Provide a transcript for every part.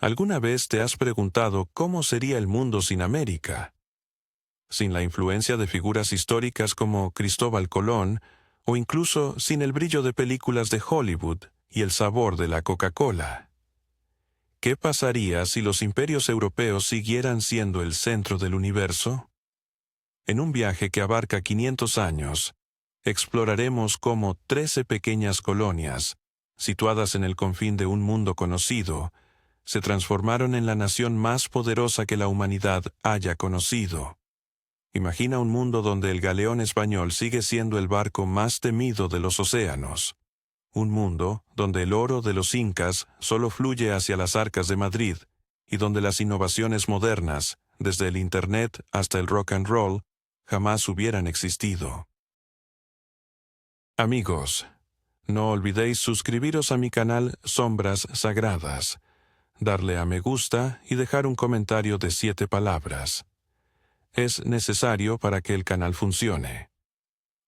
¿Alguna vez te has preguntado cómo sería el mundo sin América? Sin la influencia de figuras históricas como Cristóbal Colón, o incluso sin el brillo de películas de Hollywood y el sabor de la Coca-Cola. ¿Qué pasaría si los imperios europeos siguieran siendo el centro del universo? En un viaje que abarca 500 años, exploraremos cómo 13 pequeñas colonias, situadas en el confín de un mundo conocido, se transformaron en la nación más poderosa que la humanidad haya conocido. Imagina un mundo donde el galeón español sigue siendo el barco más temido de los océanos. Un mundo donde el oro de los incas solo fluye hacia las arcas de Madrid y donde las innovaciones modernas, desde el Internet hasta el rock and roll, jamás hubieran existido. Amigos, no olvidéis suscribiros a mi canal Sombras Sagradas, darle a me gusta y dejar un comentario de 7 palabras. Es necesario para que el canal funcione.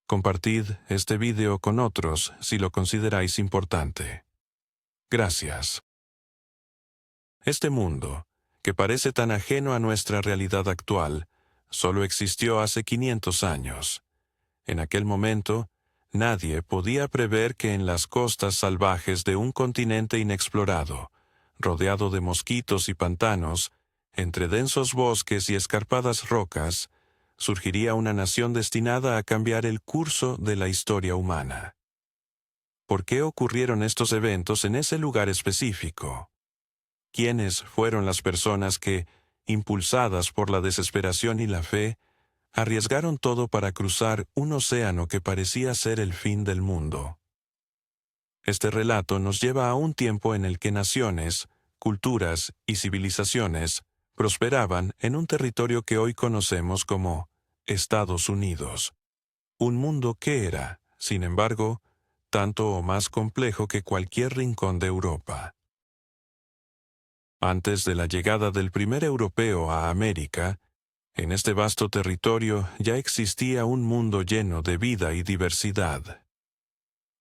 Compartid este video con otros si lo consideráis importante. Gracias. Este mundo, que parece tan ajeno a nuestra realidad actual, solo existió hace 500 años. En aquel momento, nadie podía prever que en las costas salvajes de un continente inexplorado, rodeado de mosquitos y pantanos, entre densos bosques y escarpadas rocas, surgiría una nación destinada a cambiar el curso de la historia humana. ¿Por qué ocurrieron estos eventos en ese lugar específico? ¿Quiénes fueron las personas que, impulsadas por la desesperación y la fe, arriesgaron todo para cruzar un océano que parecía ser el fin del mundo? Este relato nos lleva a un tiempo en el que naciones, culturas y civilizaciones prosperaban en un territorio que hoy conocemos como Estados Unidos. Un mundo que era, sin embargo, tanto o más complejo que cualquier rincón de Europa. Antes de la llegada del primer europeo a América, en este vasto territorio ya existía un mundo lleno de vida y diversidad.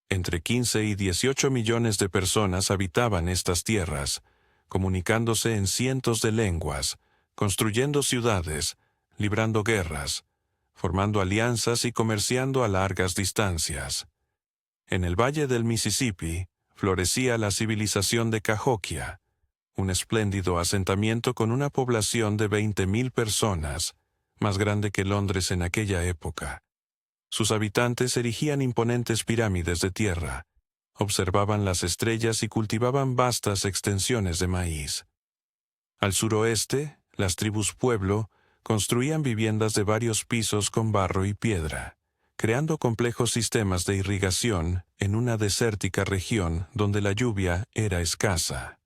Entre 15 y 18 millones de personas habitaban estas tierras, comunicándose en cientos de lenguas, construyendo ciudades, librando guerras, formando alianzas y comerciando a largas distancias. En el valle del Mississippi florecía la civilización de Cahokia, un espléndido asentamiento con una población de 20.000 personas, más grande que Londres en aquella época. Sus habitantes erigían imponentes pirámides de tierra, observaban las estrellas y cultivaban vastas extensiones de maíz. Al suroeste, las tribus pueblo construían viviendas de varios pisos con barro y piedra, creando complejos sistemas de irrigación en una desértica región donde la lluvia era escasa.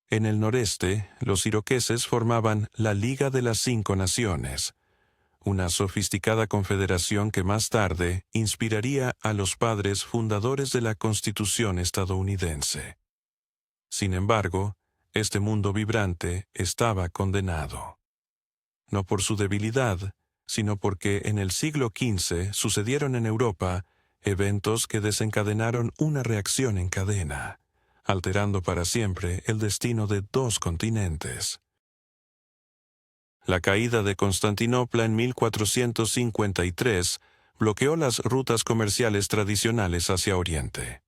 En el noreste, los iroqueses formaban la Liga de las 5 Naciones, una sofisticada confederación que más tarde inspiraría a los padres fundadores de la Constitución estadounidense. Sin embargo, este mundo vibrante estaba condenado. No por su debilidad, sino porque en el siglo XV sucedieron en Europa eventos que desencadenaron una reacción en cadena, alterando para siempre el destino de 2 continentes. La caída de Constantinopla en 1453 bloqueó las rutas comerciales tradicionales hacia Oriente.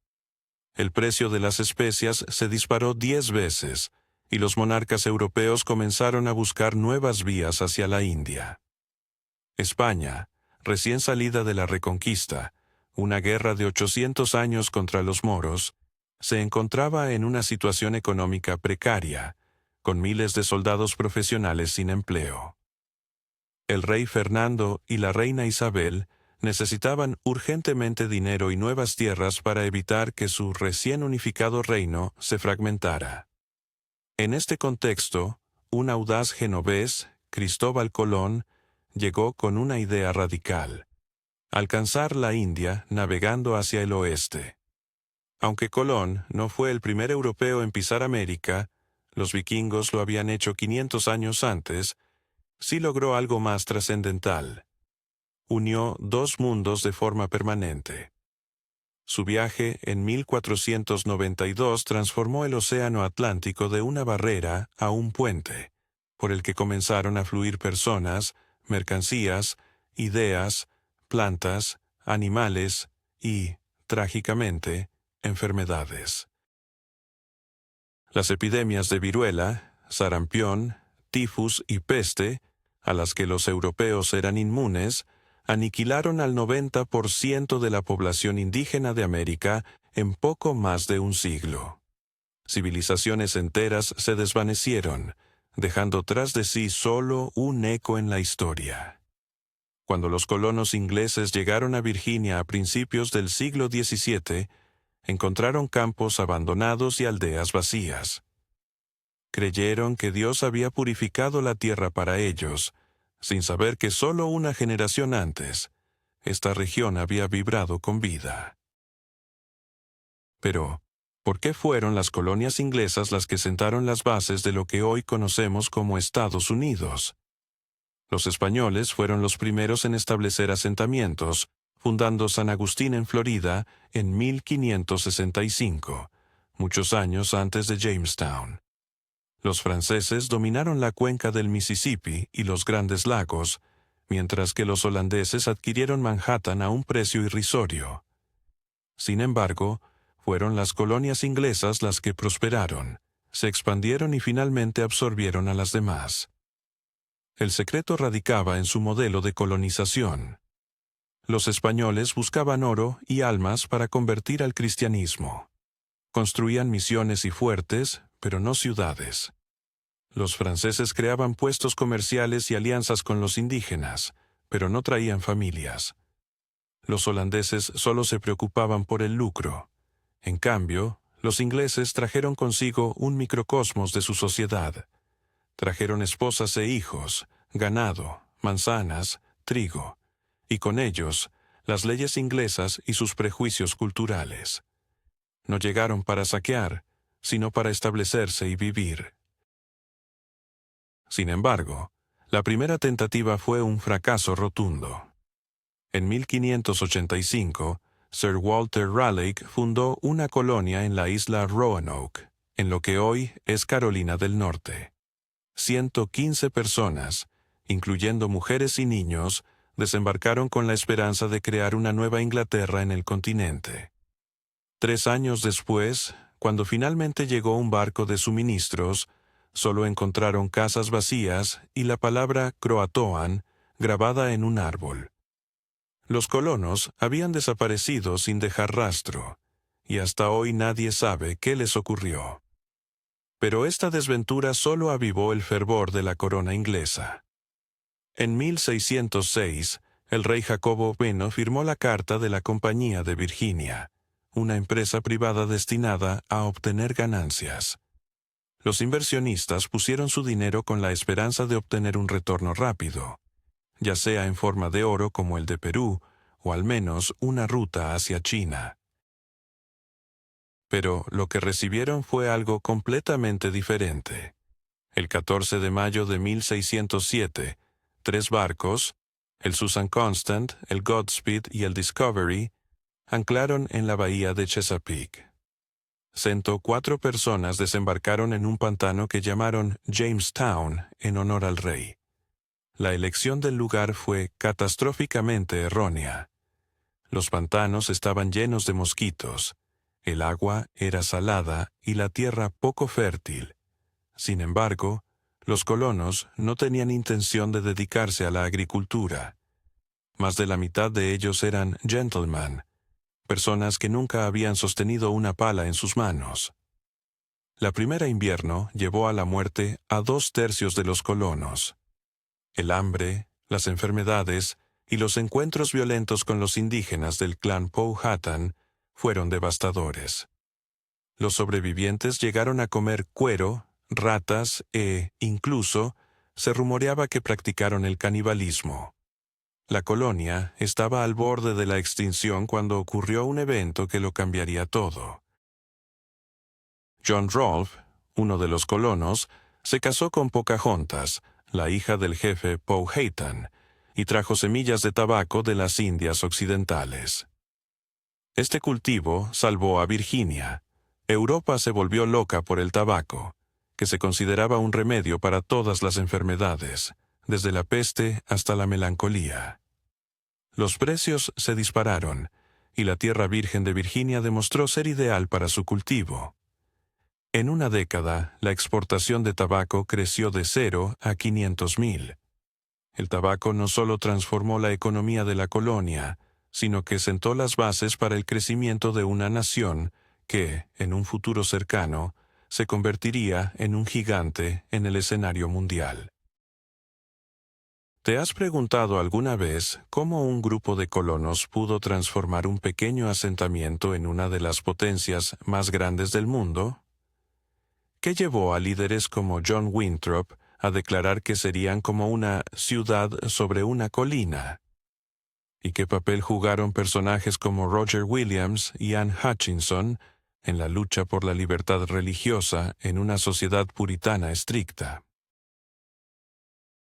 El precio de las especias se disparó 10 veces, y los monarcas europeos comenzaron a buscar nuevas vías hacia la India. España, recién salida de la Reconquista, una guerra de 800 años contra los moros, se encontraba en una situación económica precaria, con miles de soldados profesionales sin empleo. El rey Fernando y la reina Isabel necesitaban urgentemente dinero y nuevas tierras para evitar que su recién unificado reino se fragmentara. En este contexto, un audaz genovés, Cristóbal Colón, llegó con una idea radical: alcanzar la India navegando hacia el oeste. Aunque Colón no fue el primer europeo en pisar América, los vikingos lo habían hecho 500 años antes, sí logró algo más trascendental. Unió 2 mundos de forma permanente. Su viaje en 1492 transformó el océano Atlántico de una barrera a un puente, por el que comenzaron a fluir personas, mercancías, ideas, plantas, animales y, trágicamente, enfermedades. Las epidemias de viruela, sarampión, tifus y peste, a las que los europeos eran inmunes, aniquilaron al 90% de la población indígena de América en poco más de un siglo. Civilizaciones enteras se desvanecieron, dejando tras de sí solo un eco en la historia. Cuando los colonos ingleses llegaron a Virginia a principios del siglo XVII, encontraron campos abandonados y aldeas vacías. Creyeron que Dios había purificado la tierra para ellos, sin saber que solo una generación antes, esta región había vibrado con vida. Pero, ¿por qué fueron las colonias inglesas las que sentaron las bases de lo que hoy conocemos como Estados Unidos? Los españoles fueron los primeros en establecer asentamientos, fundando San Agustín en Florida en 1565, muchos años antes de Jamestown. Los franceses dominaron la cuenca del Mississippi y los Grandes Lagos, mientras que los holandeses adquirieron Manhattan a un precio irrisorio. Sin embargo, fueron las colonias inglesas las que prosperaron, se expandieron y finalmente absorbieron a las demás. El secreto radicaba en su modelo de colonización. Los españoles buscaban oro y almas para convertir al cristianismo. Construían misiones y fuertes, pero no ciudades. Los franceses creaban puestos comerciales y alianzas con los indígenas, pero no traían familias. Los holandeses solo se preocupaban por el lucro. En cambio, los ingleses trajeron consigo un microcosmos de su sociedad. Trajeron esposas e hijos, ganado, manzanas, trigo, y con ellos, las leyes inglesas y sus prejuicios culturales. No llegaron para saquear, sino para establecerse y vivir. Sin embargo, la primera tentativa fue un fracaso rotundo. En 1585, Sir Walter Raleigh fundó una colonia en la isla Roanoke, en lo que hoy es Carolina del Norte. 115 personas, incluyendo mujeres y niños, desembarcaron con la esperanza de crear una nueva Inglaterra en el continente. 3 años después, cuando finalmente llegó un barco de suministros, solo encontraron casas vacías y la palabra Croatoan grabada en un árbol. Los colonos habían desaparecido sin dejar rastro, y hasta hoy nadie sabe qué les ocurrió. Pero esta desventura solo avivó el fervor de la corona inglesa. En 1606, el rey Jacobo I firmó la Carta de la Compañía de Virginia, una empresa privada destinada a obtener ganancias. Los inversionistas pusieron su dinero con la esperanza de obtener un retorno rápido, ya sea en forma de oro como el de Perú, o al menos una ruta hacia China. Pero lo que recibieron fue algo completamente diferente. El 14 de mayo de 1607, 3 barcos, el Susan Constant, el Godspeed y el Discovery, anclaron en la bahía de Chesapeake. 104 personas desembarcaron en un pantano que llamaron Jamestown en honor al rey. La elección del lugar fue catastróficamente errónea. Los pantanos estaban llenos de mosquitos, el agua era salada y la tierra poco fértil. Sin embargo, los colonos no tenían intención de dedicarse a la agricultura. Más de la mitad de ellos eran gentlemen, personas que nunca habían sostenido una pala en sus manos. La primera invierno llevó a la muerte a 2/3 de los colonos. El hambre, las enfermedades y los encuentros violentos con los indígenas del clan Powhatan fueron devastadores. Los sobrevivientes llegaron a comer cuero, ratas e, incluso, se rumoreaba que practicaron el canibalismo. La colonia estaba al borde de la extinción cuando ocurrió un evento que lo cambiaría todo. John Rolfe, uno de los colonos, se casó con Pocahontas, la hija del jefe Powhatan, y trajo semillas de tabaco de las Indias Occidentales. Este cultivo salvó a Virginia. Europa se volvió loca por el tabaco, que se consideraba un remedio para todas las enfermedades, desde la peste hasta la melancolía. Los precios se dispararon, y la tierra virgen de Virginia demostró ser ideal para su cultivo. En una década, la exportación de tabaco creció de 0 a 500,000. El tabaco no solo transformó la economía de la colonia, sino que sentó las bases para el crecimiento de una nación que, en un futuro cercano, se convertiría en un gigante en el escenario mundial. ¿Te has preguntado alguna vez cómo un grupo de colonos pudo transformar un pequeño asentamiento en una de las potencias más grandes del mundo? ¿Qué llevó a líderes como John Winthrop a declarar que serían como una ciudad sobre una colina? ¿Y qué papel jugaron personajes como Roger Williams y Anne Hutchinson en la lucha por la libertad religiosa en una sociedad puritana estricta?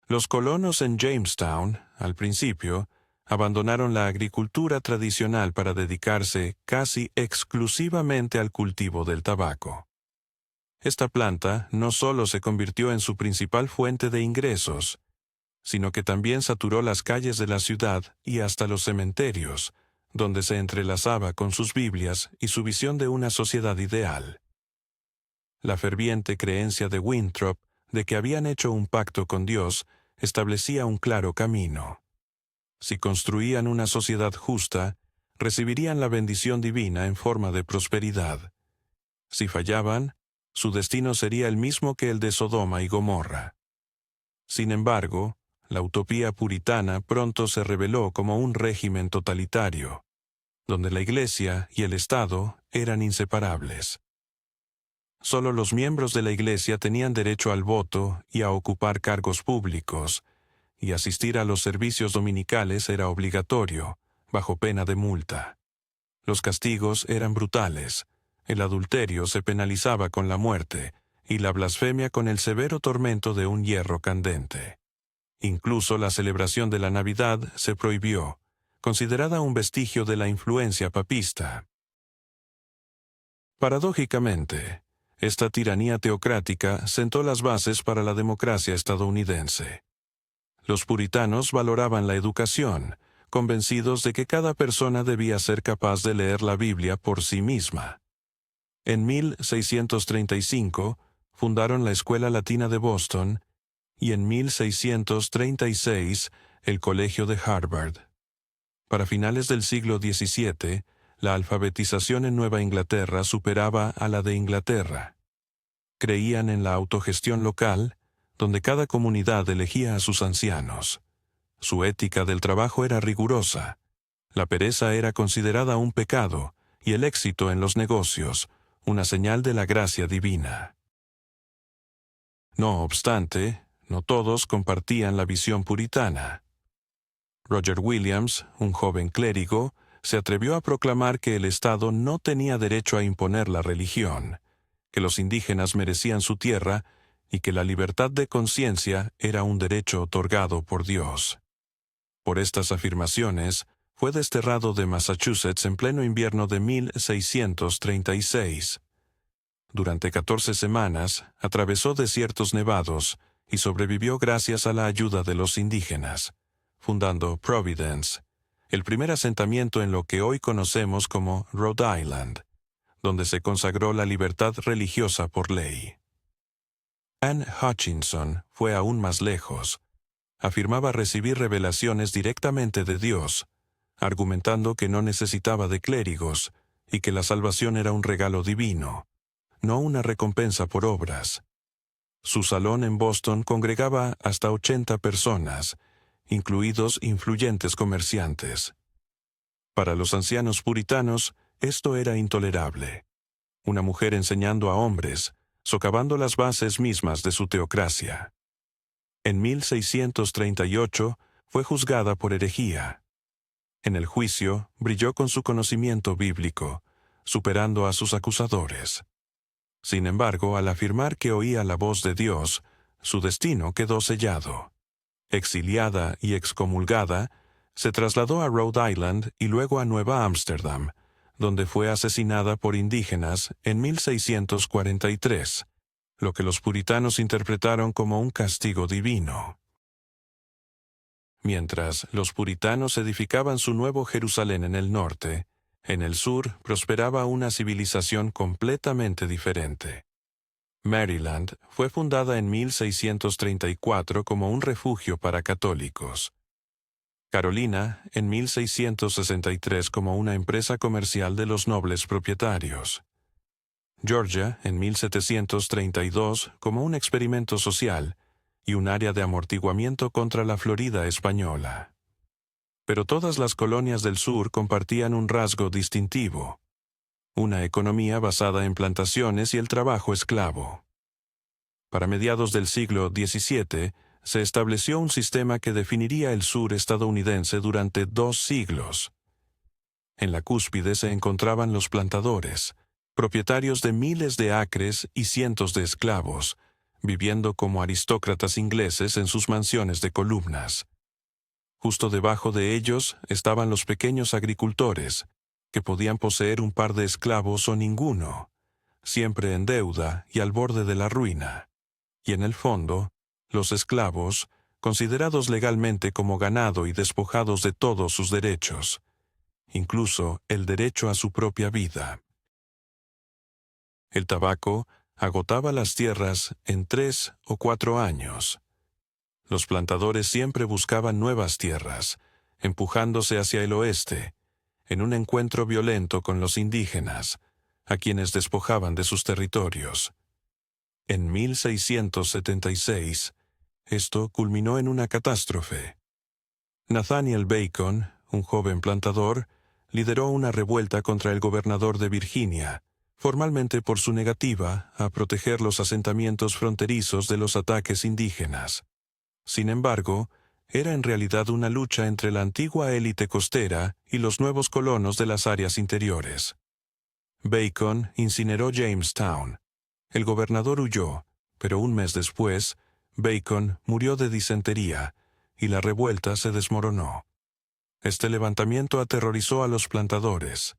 Los colonos en Jamestown, al principio, abandonaron la agricultura tradicional para dedicarse casi exclusivamente al cultivo del tabaco. Esta planta no solo se convirtió en su principal fuente de ingresos, sino que también saturó las calles de la ciudad y hasta los cementerios, donde se entrelazaba con sus Biblias y su visión de una sociedad ideal. La ferviente creencia de Winthrop de que habían hecho un pacto con Dios establecía un claro camino. Si construían una sociedad justa, recibirían la bendición divina en forma de prosperidad. Si fallaban, su destino sería el mismo que el de Sodoma y Gomorra. Sin embargo, la utopía puritana pronto se reveló como un régimen totalitario, donde la Iglesia y el Estado eran inseparables. Solo los miembros de la Iglesia tenían derecho al voto y a ocupar cargos públicos, y asistir a los servicios dominicales era obligatorio, bajo pena de multa. Los castigos eran brutales, el adulterio se penalizaba con la muerte, y la blasfemia con el severo tormento de un hierro candente. Incluso la celebración de la Navidad se prohibió, considerada un vestigio de la influencia papista. Paradójicamente, esta tiranía teocrática sentó las bases para la democracia estadounidense. Los puritanos valoraban la educación, convencidos de que cada persona debía ser capaz de leer la Biblia por sí misma. En 1635 fundaron la Escuela Latina de Boston y en 1636 el Colegio de Harvard. Para finales del siglo XVII, la alfabetización en Nueva Inglaterra superaba a la de Inglaterra. Creían en la autogestión local, donde cada comunidad elegía a sus ancianos. Su ética del trabajo era rigurosa. La pereza era considerada un pecado y el éxito en los negocios una señal de la gracia divina. No obstante, no todos compartían la visión puritana. Roger Williams, un joven clérigo, se atrevió a proclamar que el Estado no tenía derecho a imponer la religión, que los indígenas merecían su tierra y que la libertad de conciencia era un derecho otorgado por Dios. Por estas afirmaciones, fue desterrado de Massachusetts en pleno invierno de 1636. Durante 14 semanas, atravesó desiertos nevados y sobrevivió gracias a la ayuda de los indígenas, fundando Providence, el primer asentamiento en lo que hoy conocemos como Rhode Island, donde se consagró la libertad religiosa por ley. Anne Hutchinson fue aún más lejos. Afirmaba recibir revelaciones directamente de Dios, argumentando que no necesitaba de clérigos y que la salvación era un regalo divino, no una recompensa por obras. Su salón en Boston congregaba hasta 80 personas, incluidos influyentes comerciantes. Para los ancianos puritanos, esto era intolerable. Una mujer enseñando a hombres, socavando las bases mismas de su teocracia. En 1638 fue juzgada por herejía. En el juicio brilló con su conocimiento bíblico, superando a sus acusadores. Sin embargo, al afirmar que oía la voz de Dios, su destino quedó sellado. Exiliada y excomulgada, se trasladó a Rhode Island y luego a Nueva Ámsterdam, donde fue asesinada por indígenas en 1643, lo que los puritanos interpretaron como un castigo divino. Mientras los puritanos edificaban su nuevo Jerusalén en el norte, en el sur prosperaba una civilización completamente diferente. Maryland fue fundada en 1634 como un refugio para católicos. Carolina, en 1663 como una empresa comercial de los nobles propietarios. Georgia, en 1732 como un experimento social y un área de amortiguamiento contra la Florida española. Pero todas las colonias del sur compartían un rasgo distintivo: una economía basada en plantaciones y el trabajo esclavo. Para mediados del siglo XVII, se estableció un sistema que definiría el sur estadounidense durante 2 siglos. En la cúspide se encontraban los plantadores, propietarios de miles de acres y cientos de esclavos, viviendo como aristócratas ingleses en sus mansiones de columnas. Justo debajo de ellos estaban los pequeños agricultores, que podían poseer un par de esclavos o ninguno, siempre en deuda y al borde de la ruina. Y en el fondo, los esclavos, considerados legalmente como ganado y despojados de todos sus derechos, incluso el derecho a su propia vida. El tabaco agotaba las tierras en 3 o 4 años. Los plantadores siempre buscaban nuevas tierras, empujándose hacia el oeste, en un encuentro violento con los indígenas, a quienes despojaban de sus territorios. En 1676, esto culminó en una catástrofe. Nathaniel Bacon, un joven plantador, lideró una revuelta contra el gobernador de Virginia, formalmente por su negativa a proteger los asentamientos fronterizos de los ataques indígenas. Sin embargo, era en realidad una lucha entre la antigua élite costera y los nuevos colonos de las áreas interiores. Bacon incineró Jamestown. El gobernador huyó, pero un mes después, Bacon murió de disentería, y la revuelta se desmoronó. Este levantamiento aterrorizó a los plantadores.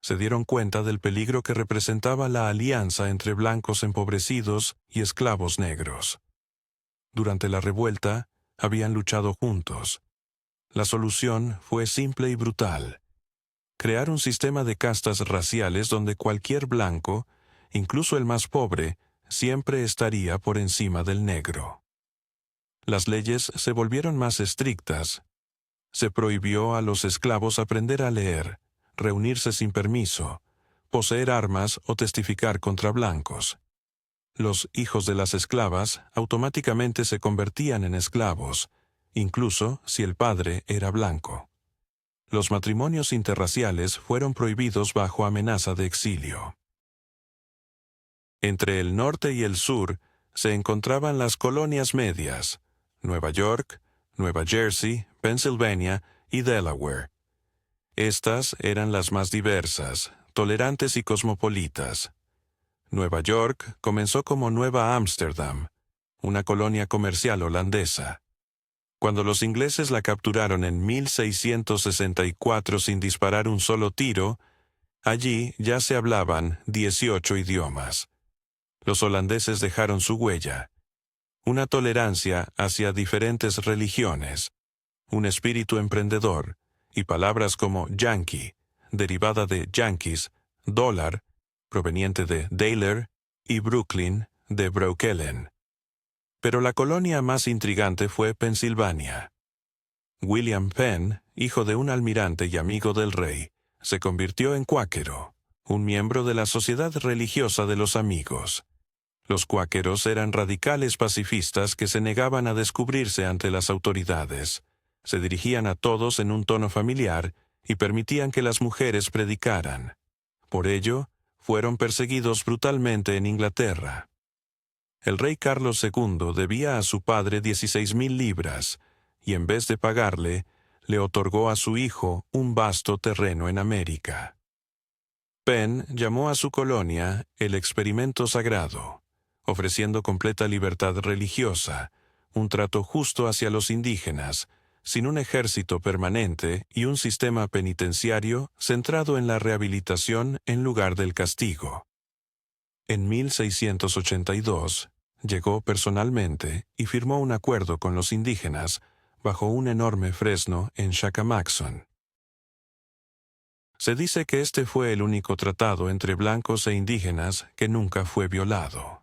Se dieron cuenta del peligro que representaba la alianza entre blancos empobrecidos y esclavos negros. Durante la revuelta, habían luchado juntos. La solución fue simple y brutal: crear un sistema de castas raciales donde cualquier blanco, incluso el más pobre, siempre estaría por encima del negro. Las leyes se volvieron más estrictas. Se prohibió a los esclavos aprender a leer, reunirse sin permiso, poseer armas o testificar contra blancos. Los hijos de las esclavas automáticamente se convertían en esclavos, incluso si el padre era blanco. Los matrimonios interraciales fueron prohibidos bajo amenaza de exilio. Entre el norte y el sur se encontraban las colonias medias: Nueva York, Nueva Jersey, Pennsylvania y Delaware. Estas eran las más diversas, tolerantes y cosmopolitas. Nueva York comenzó como Nueva Ámsterdam, una colonia comercial holandesa. Cuando los ingleses la capturaron en 1664 sin disparar un solo tiro, allí ya se hablaban 18 idiomas. Los holandeses dejaron su huella: una tolerancia hacia diferentes religiones, un espíritu emprendedor, y palabras como yankee, derivada de yankees, dólar, proveniente de Daler, y Brooklyn, de Brookellen. Pero la colonia más intrigante fue Pensilvania. William Penn, hijo de un almirante y amigo del rey, se convirtió en cuáquero, un miembro de la Sociedad Religiosa de los Amigos. Los cuáqueros eran radicales pacifistas que se negaban a descubrirse ante las autoridades. Se dirigían a todos en un tono familiar y permitían que las mujeres predicaran. Por ello, fueron perseguidos brutalmente en Inglaterra. El rey Carlos II debía a su padre 16,000 libras, y en vez de pagarle, le otorgó a su hijo un vasto terreno en América. Penn llamó a su colonia el experimento sagrado, ofreciendo completa libertad religiosa, un trato justo hacia los indígenas, sin un ejército permanente y un sistema penitenciario centrado en la rehabilitación en lugar del castigo. En 1682, llegó personalmente y firmó un acuerdo con los indígenas bajo un enorme fresno en Chacamaxon. Se dice que este fue el único tratado entre blancos e indígenas que nunca fue violado.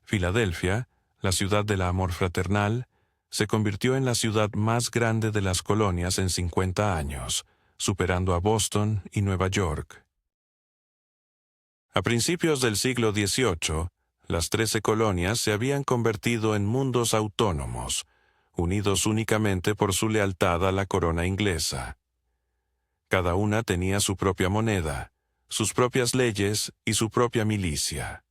Filadelfia, la ciudad del amor fraternal, se convirtió en la ciudad más grande de las colonias en 50 años, superando a Boston y Nueva York. A principios del siglo XVIII, las 13 colonias se habían convertido en mundos autónomos, unidos únicamente por su lealtad a la corona inglesa. Cada una tenía su propia moneda, sus propias leyes y su propia milicia.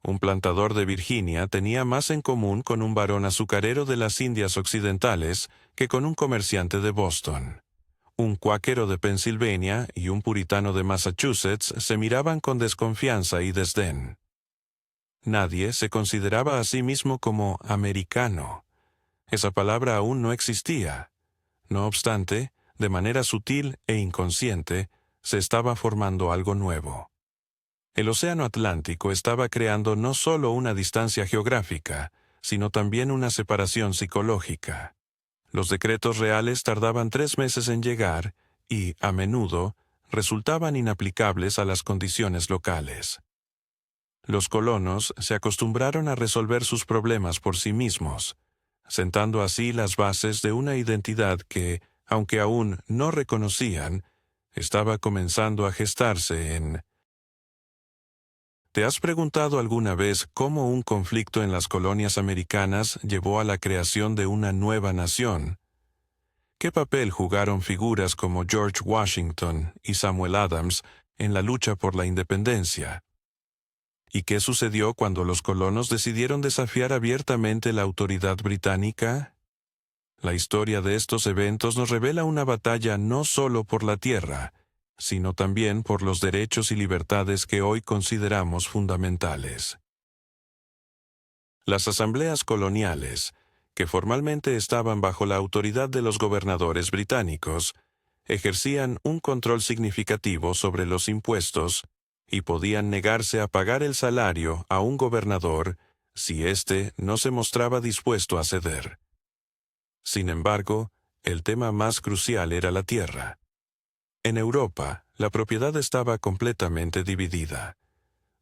Un plantador de Virginia tenía más en común con un varón azucarero de las Indias Occidentales que con un comerciante de Boston. Un cuáquero de Pensilvania y un puritano de Massachusetts se miraban con desconfianza y desdén. Nadie se consideraba a sí mismo como americano. Esa palabra aún no existía. No obstante, de manera sutil e inconsciente, se estaba formando algo nuevo. El Océano Atlántico estaba creando no solo una distancia geográfica, sino también una separación psicológica. Los decretos reales tardaban 3 meses en llegar y, a menudo, resultaban inaplicables a las condiciones locales. Los colonos se acostumbraron a resolver sus problemas por sí mismos, sentando así las bases de una identidad que, aunque aún no reconocían, estaba comenzando a gestarse en... ¿Te has preguntado alguna vez cómo un conflicto en las colonias americanas llevó a la creación de una nueva nación? ¿Qué papel jugaron figuras como George Washington y Samuel Adams en la lucha por la independencia? ¿Y qué sucedió cuando los colonos decidieron desafiar abiertamente la autoridad británica? La historia de estos eventos nos revela una batalla no solo por la tierra, sino también por los derechos y libertades que hoy consideramos fundamentales. Las asambleas coloniales, que formalmente estaban bajo la autoridad de los gobernadores británicos, ejercían un control significativo sobre los impuestos y podían negarse a pagar el salario a un gobernador si éste no se mostraba dispuesto a ceder. Sin embargo, el tema más crucial era la tierra. En Europa, la propiedad estaba completamente dividida.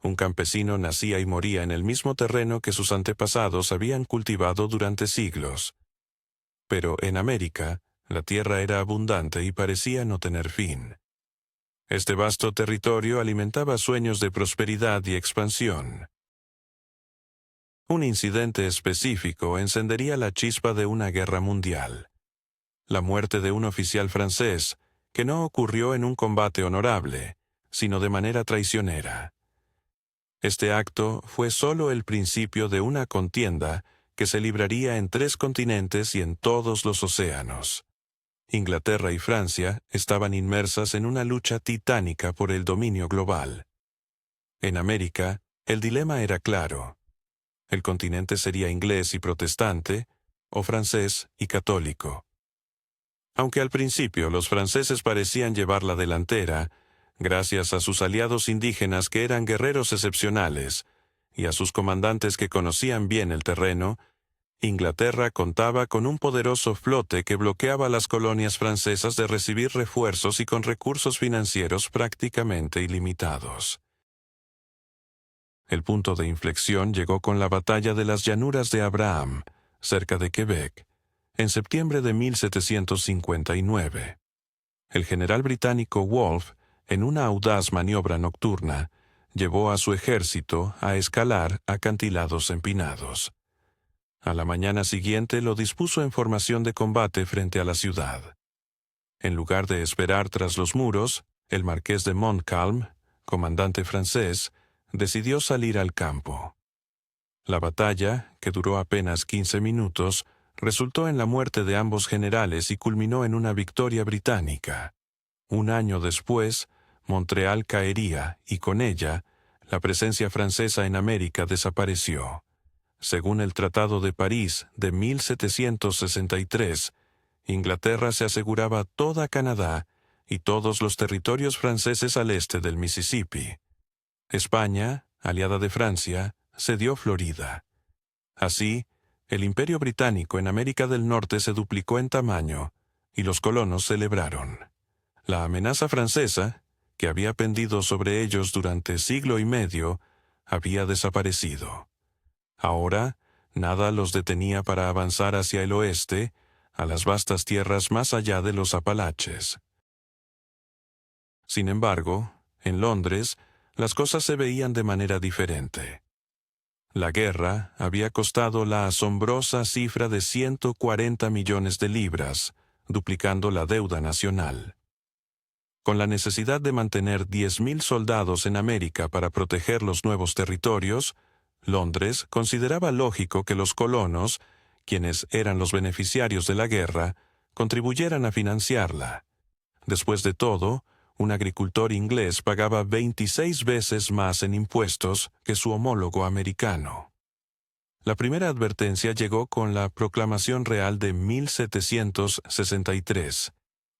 Un campesino nacía y moría en el mismo terreno que sus antepasados habían cultivado durante siglos. Pero en América, la tierra era abundante y parecía no tener fin. Este vasto territorio alimentaba sueños de prosperidad y expansión. Un incidente específico encendería la chispa de una guerra mundial. La muerte de un oficial francés, que no ocurrió en un combate honorable, sino de manera traicionera. Este acto fue solo el principio de una contienda que se libraría en 3 continentes y en todos los océanos. Inglaterra y Francia estaban inmersas en una lucha titánica por el dominio global. En América, el dilema era claro. El continente sería inglés y protestante, o francés y católico. Aunque al principio los franceses parecían llevar la delantera, gracias a sus aliados indígenas que eran guerreros excepcionales, y a sus comandantes que conocían bien el terreno, Inglaterra contaba con un poderoso flote que bloqueaba a las colonias francesas de recibir refuerzos y con recursos financieros prácticamente ilimitados. El punto de inflexión llegó con la batalla de las Llanuras de Abraham, cerca de Quebec, en septiembre de 1759. El general británico Wolfe, en una audaz maniobra nocturna, llevó a su ejército a escalar acantilados empinados. A la mañana siguiente lo dispuso en formación de combate frente a la ciudad. En lugar de esperar tras los muros, el marqués de Montcalm, comandante francés, decidió salir al campo. La batalla, que duró apenas 15 minutos, resultó en la muerte de ambos generales y culminó en una victoria británica. Un año después, Montreal caería y con ella, la presencia francesa en América desapareció. Según el Tratado de París de 1763, Inglaterra se aseguraba toda Canadá y todos los territorios franceses al este del Mississippi. España, aliada de Francia, cedió Florida. Así, el Imperio Británico en América del Norte se duplicó en tamaño, y los colonos celebraron. La amenaza francesa, que había pendido sobre ellos durante siglo y medio, había desaparecido. Ahora, nada los detenía para avanzar hacia el oeste, a las vastas tierras más allá de los Apalaches. Sin embargo, en Londres, las cosas se veían de manera diferente. La guerra había costado la asombrosa cifra de 140 millones de libras, duplicando la deuda nacional. Con la necesidad de mantener 10.000 soldados en América para proteger los nuevos territorios, Londres consideraba lógico que los colonos, quienes eran los beneficiarios de la guerra, contribuyeran a financiarla. Después de todo, un agricultor inglés pagaba 26 veces más en impuestos que su homólogo americano. La primera advertencia llegó con la Proclamación Real de 1763,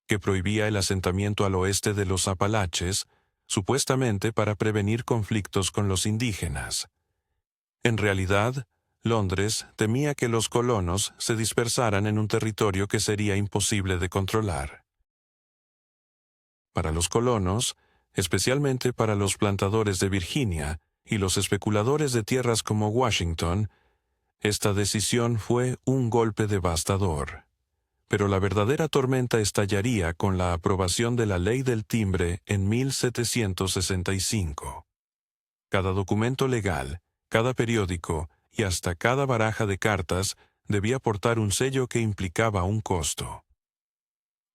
que prohibía el asentamiento al oeste de los Apalaches, supuestamente para prevenir conflictos con los indígenas. En realidad, Londres temía que los colonos se dispersaran en un territorio que sería imposible de controlar. Para los colonos, especialmente para los plantadores de Virginia y los especuladores de tierras como Washington, esta decisión fue un golpe devastador. Pero la verdadera tormenta estallaría con la aprobación de la Ley del Timbre en 1765. Cada documento legal, cada periódico y hasta cada baraja de cartas debía portar un sello que implicaba un costo.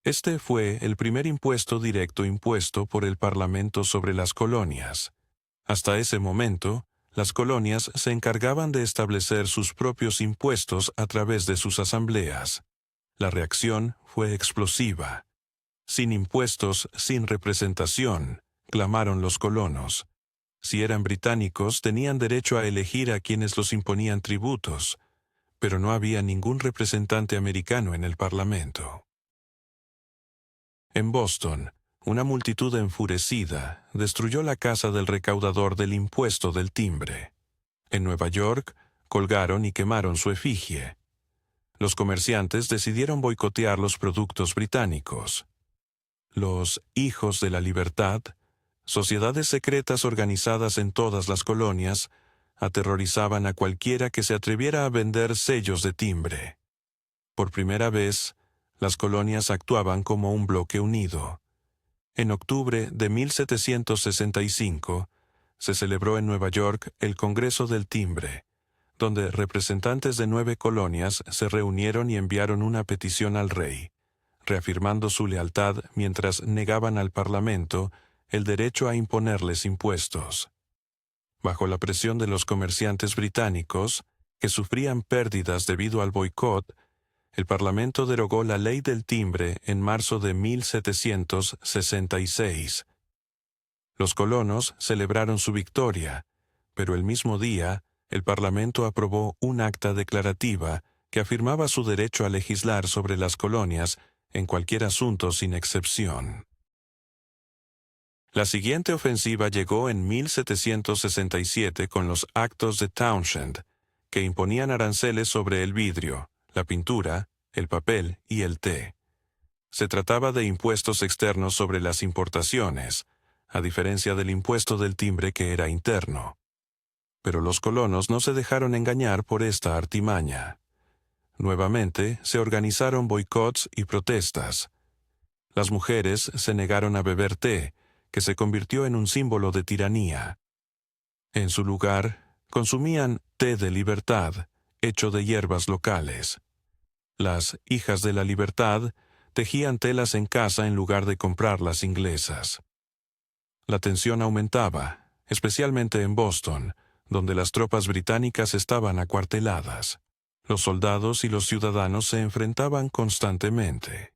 Este fue el primer impuesto directo impuesto por el Parlamento sobre las colonias. Hasta ese momento, las colonias se encargaban de establecer sus propios impuestos a través de sus asambleas. La reacción fue explosiva. Sin impuestos, sin representación, clamaron los colonos. Si eran británicos, tenían derecho a elegir a quienes los imponían tributos, pero no había ningún representante americano en el Parlamento. En Boston, una multitud enfurecida destruyó la casa del recaudador del impuesto del timbre. En Nueva York, colgaron y quemaron su efigie. Los comerciantes decidieron boicotear los productos británicos. Los Hijos de la Libertad, sociedades secretas organizadas en todas las colonias, aterrorizaban a cualquiera que se atreviera a vender sellos de timbre. Por primera vez, las colonias actuaban como un bloque unido. En octubre de 1765, se celebró en Nueva York el Congreso del Timbre, donde representantes de 9 colonias se reunieron y enviaron una petición al rey, reafirmando su lealtad mientras negaban al Parlamento el derecho a imponerles impuestos. Bajo la presión de los comerciantes británicos, que sufrían pérdidas debido al boicot, el Parlamento derogó la Ley del Timbre en marzo de 1766. Los colonos celebraron su victoria, pero el mismo día, el Parlamento aprobó un acta declarativa que afirmaba su derecho a legislar sobre las colonias en cualquier asunto sin excepción. La siguiente ofensiva llegó en 1767 con los Actos de Townshend, que imponían aranceles sobre el vidrio, la pintura, el papel y el té. Se trataba de impuestos externos sobre las importaciones, a diferencia del impuesto del timbre que era interno. Pero los colonos no se dejaron engañar por esta artimaña. Nuevamente se organizaron boicots y protestas. Las mujeres se negaron a beber té, que se convirtió en un símbolo de tiranía. En su lugar, consumían té de libertad, hecho de hierbas locales. Las Hijas de la Libertad tejían telas en casa en lugar de comprarlas inglesas. La tensión aumentaba, especialmente en Boston, donde las tropas británicas estaban acuarteladas. Los soldados y los ciudadanos se enfrentaban constantemente.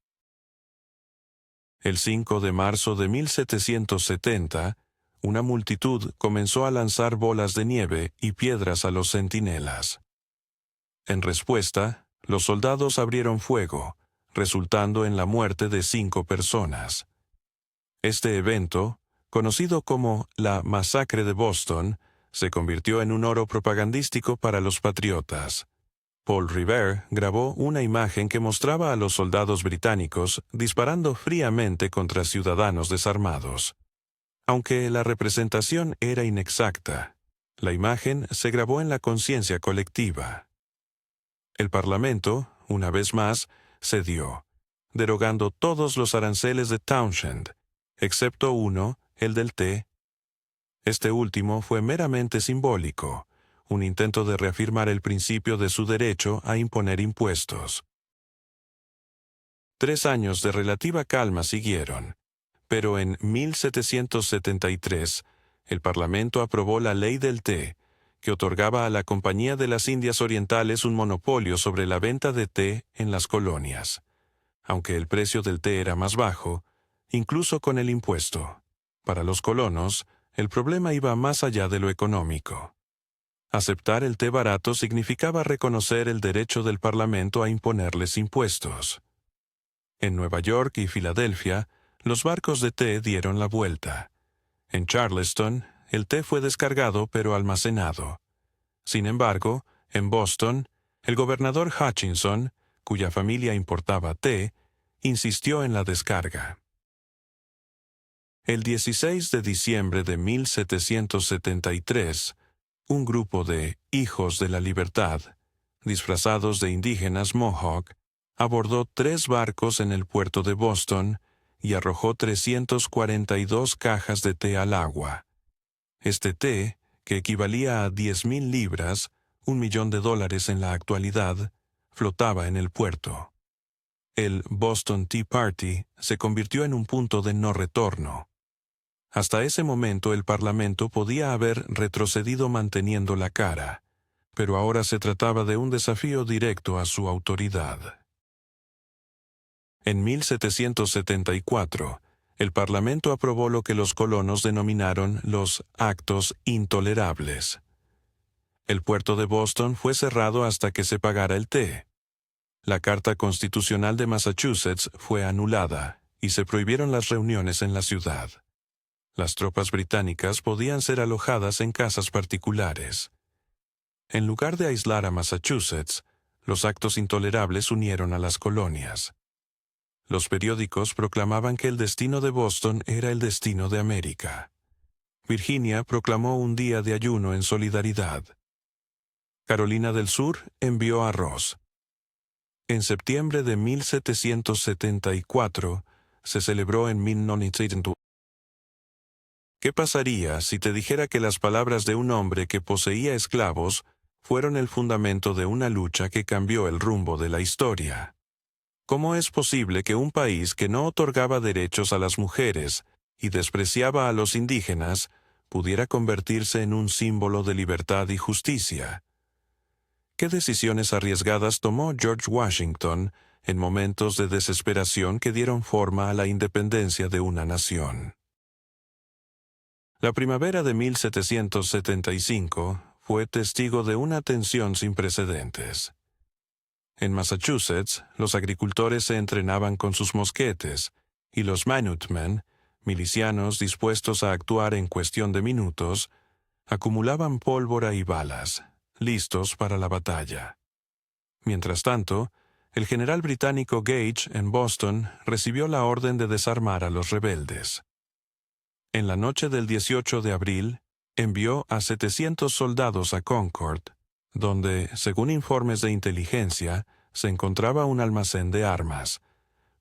El 5 de marzo de 1770, una multitud comenzó a lanzar bolas de nieve y piedras a los centinelas. En respuesta, los soldados abrieron fuego, resultando en la muerte de 5 personas. Este evento, conocido como la Masacre de Boston, se convirtió en un oro propagandístico para los patriotas. Paul Revere grabó una imagen que mostraba a los soldados británicos disparando fríamente contra ciudadanos desarmados. Aunque la representación era inexacta, la imagen se grabó en la conciencia colectiva. El Parlamento, una vez más, cedió, derogando todos los aranceles de Townshend, excepto uno, el del té. Este último fue meramente simbólico, un intento de reafirmar el principio de su derecho a imponer impuestos. 3 años de relativa calma siguieron, pero en 1773 el Parlamento aprobó la Ley del Té, que otorgaba a la Compañía de las Indias Orientales un monopolio sobre la venta de té en las colonias, aunque el precio del té era más bajo, incluso con el impuesto. Para los colonos, el problema iba más allá de lo económico. Aceptar el té barato significaba reconocer el derecho del Parlamento a imponerles impuestos. En Nueva York y Filadelfia, los barcos de té dieron la vuelta. En Charleston, el té fue descargado pero almacenado. Sin embargo, en Boston, el gobernador Hutchinson, cuya familia importaba té, insistió en la descarga. El 16 de diciembre de 1773, un grupo de Hijos de la Libertad, disfrazados de indígenas Mohawk, abordó 3 barcos en el puerto de Boston y arrojó 342 cajas de té al agua. Este té, que equivalía a 10,000 libras, $1,000,000 en la actualidad, flotaba en el puerto. El Boston Tea Party se convirtió en un punto de no retorno. Hasta ese momento el Parlamento podía haber retrocedido manteniendo la cara, pero ahora se trataba de un desafío directo a su autoridad. En 1774, el Parlamento aprobó lo que los colonos denominaron los Actos Intolerables. El puerto de Boston fue cerrado hasta que se pagara el té. La Carta Constitucional de Massachusetts fue anulada y se prohibieron las reuniones en la ciudad. Las tropas británicas podían ser alojadas en casas particulares. En lugar de aislar a Massachusetts, los actos intolerables unieron a las colonias. Los periódicos proclamaban que el destino de Boston era el destino de América. Virginia proclamó un día de ayuno en solidaridad. Carolina del Sur envió arroz. En septiembre de 1774 se celebró en Minnetonka. ¿Qué pasaría si te dijera que las palabras de un hombre que poseía esclavos fueron el fundamento de una lucha que cambió el rumbo de la historia? ¿Cómo es posible que un país que no otorgaba derechos a las mujeres y despreciaba a los indígenas pudiera convertirse en un símbolo de libertad y justicia? ¿Qué decisiones arriesgadas tomó George Washington en momentos de desesperación que dieron forma a la independencia de una nación? La primavera de 1775 fue testigo de una tensión sin precedentes. En Massachusetts, los agricultores se entrenaban con sus mosquetes, y los Minutemen, milicianos dispuestos a actuar en cuestión de minutos, acumulaban pólvora y balas, listos para la batalla. Mientras tanto, el general británico Gage, en Boston, recibió la orden de desarmar a los rebeldes. En la noche del 18 de abril, envió a 700 soldados a Concord, donde, según informes de inteligencia, se encontraba un almacén de armas,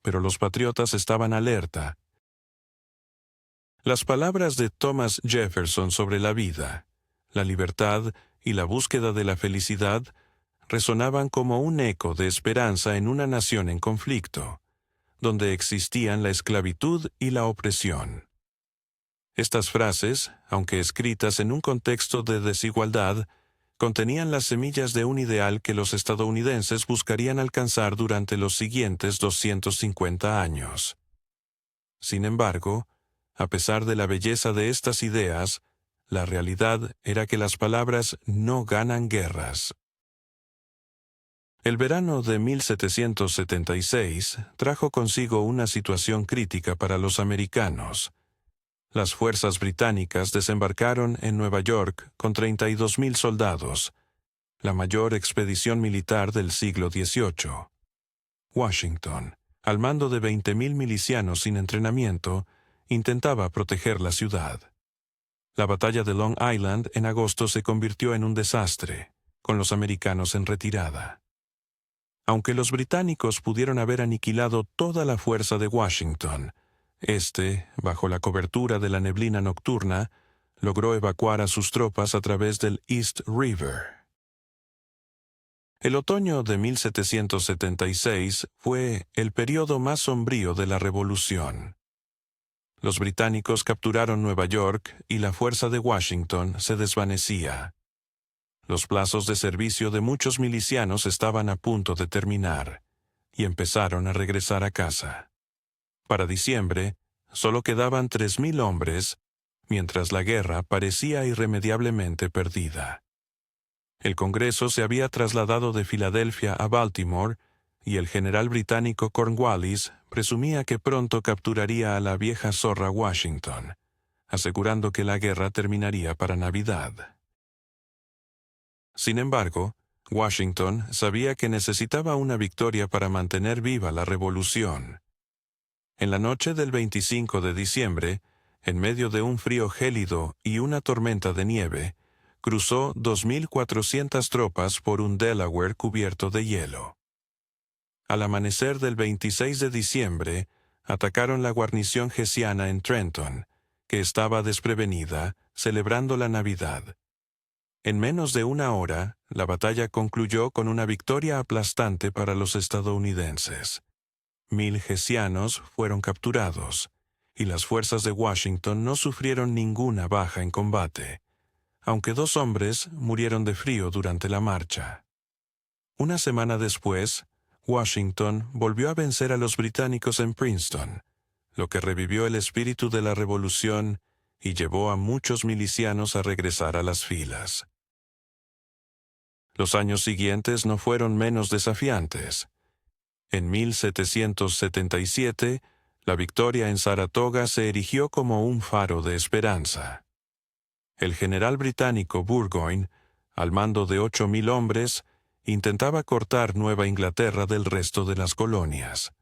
pero los patriotas estaban alerta. Las palabras de Thomas Jefferson sobre la vida, la libertad y la búsqueda de la felicidad resonaban como un eco de esperanza en una nación en conflicto, donde existían la esclavitud y la opresión. Estas frases, aunque escritas en un contexto de desigualdad, contenían las semillas de un ideal que los estadounidenses buscarían alcanzar durante los siguientes 250 años. Sin embargo, a pesar de la belleza de estas ideas, la realidad era que las palabras no ganan guerras. El verano de 1776 trajo consigo una situación crítica para los americanos. Las fuerzas británicas desembarcaron en Nueva York con 32,000 soldados, la mayor expedición militar del siglo XVIII. Washington, al mando de 20,000 milicianos sin entrenamiento, intentaba proteger la ciudad. La batalla de Long Island en agosto se convirtió en un desastre, con los americanos en retirada. Aunque los británicos pudieron haber aniquilado toda la fuerza de Washington, bajo la cobertura de la neblina nocturna, logró evacuar a sus tropas a través del East River. El otoño de 1776 fue el periodo más sombrío de la Revolución. Los británicos capturaron Nueva York y la fuerza de Washington se desvanecía. Los plazos de servicio de muchos milicianos estaban a punto de terminar, y empezaron a regresar a casa. Para diciembre, solo quedaban 3,000 hombres, mientras la guerra parecía irremediablemente perdida. El Congreso se había trasladado de Filadelfia a Baltimore, y el general británico Cornwallis presumía que pronto capturaría a la vieja zorra Washington, asegurando que la guerra terminaría para Navidad. Sin embargo, Washington sabía que necesitaba una victoria para mantener viva la revolución. En la noche del 25 de diciembre, en medio de un frío gélido y una tormenta de nieve, cruzó 2,400 tropas por un Delaware cubierto de hielo. Al amanecer del 26 de diciembre, atacaron la guarnición hessiana en Trenton, que estaba desprevenida, celebrando la Navidad. En menos de una hora, la batalla concluyó con una victoria aplastante para los estadounidenses. 1,000 hessianos fueron capturados, y las fuerzas de Washington no sufrieron ninguna baja en combate, aunque 2 hombres murieron de frío durante la marcha. Una semana después, Washington volvió a vencer a los británicos en Princeton, lo que revivió el espíritu de la revolución y llevó a muchos milicianos a regresar a las filas. Los años siguientes no fueron menos desafiantes. En 1777, la victoria en Saratoga se erigió como un faro de esperanza. El general británico Burgoyne, al mando de 8,000 hombres, intentaba cortar Nueva Inglaterra del resto de las colonias.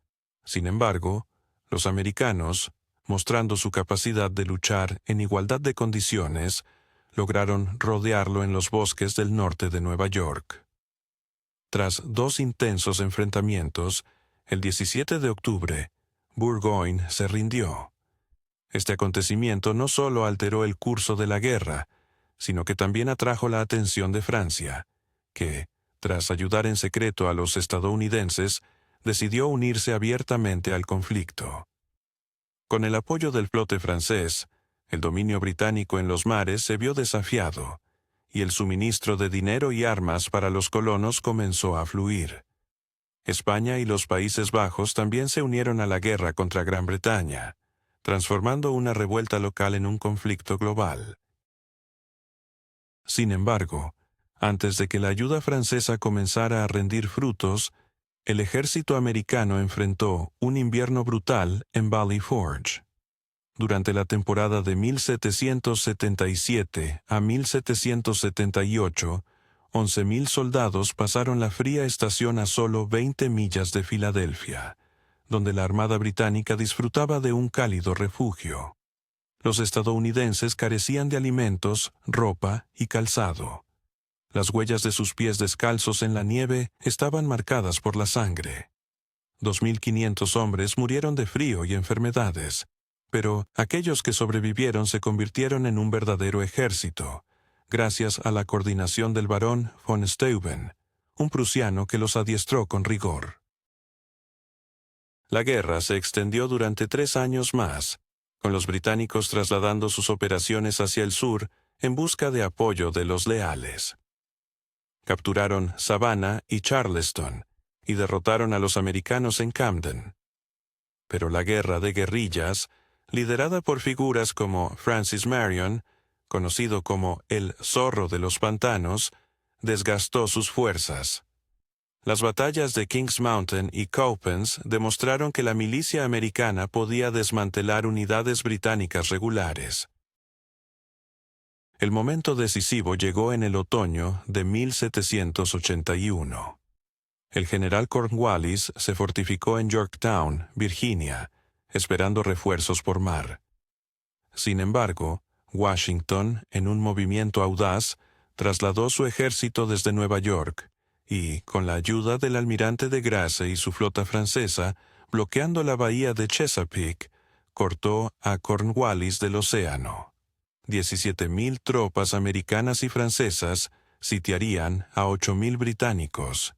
Sin embargo, los americanos, mostrando su capacidad de luchar en igualdad de condiciones, lograron rodearlo en los bosques del norte de Nueva York. Tras 2 intensos enfrentamientos, el 17 de octubre, Burgoyne se rindió. Este acontecimiento no solo alteró el curso de la guerra, sino que también atrajo la atención de Francia, que, tras ayudar en secreto a los estadounidenses, decidió unirse abiertamente al conflicto. Con el apoyo del flote francés, el dominio británico en los mares se vio desafiado, y el suministro de dinero y armas para los colonos comenzó a fluir. España y los Países Bajos también se unieron a la guerra contra Gran Bretaña, transformando una revuelta local en un conflicto global. Sin embargo, antes de que la ayuda francesa comenzara a rendir frutos, el ejército americano enfrentó un invierno brutal en Valley Forge. Durante la temporada de 1777 a 1778, 11,000 soldados pasaron la fría estación a solo 20 millas de Filadelfia, donde la Armada Británica disfrutaba de un cálido refugio. Los estadounidenses carecían de alimentos, ropa y calzado. Las huellas de sus pies descalzos en la nieve estaban marcadas por la sangre. 2,500 hombres murieron de frío y enfermedades, pero aquellos que sobrevivieron se convirtieron en un verdadero ejército, gracias a la coordinación del barón von Steuben, un prusiano que los adiestró con rigor. La guerra se extendió durante 3 años más, con los británicos trasladando sus operaciones hacia el sur en busca de apoyo de los leales. Capturaron Savannah y Charleston y derrotaron a los americanos en Camden. Pero la guerra de guerrillas, liderada por figuras como Francis Marion, conocido como el Zorro de los Pantanos, desgastó sus fuerzas. Las batallas de Kings Mountain y Cowpens demostraron que la milicia americana podía desmantelar unidades británicas regulares. El momento decisivo llegó en el otoño de 1781. El general Cornwallis se fortificó en Yorktown, Virginia, esperando refuerzos por mar. Sin embargo, Washington, en un movimiento audaz, trasladó su ejército desde Nueva York y, con la ayuda del almirante de Grasse y su flota francesa, bloqueando la bahía de Chesapeake, cortó a Cornwallis del océano. 17,000 tropas americanas y francesas sitiarían a 8,000 británicos.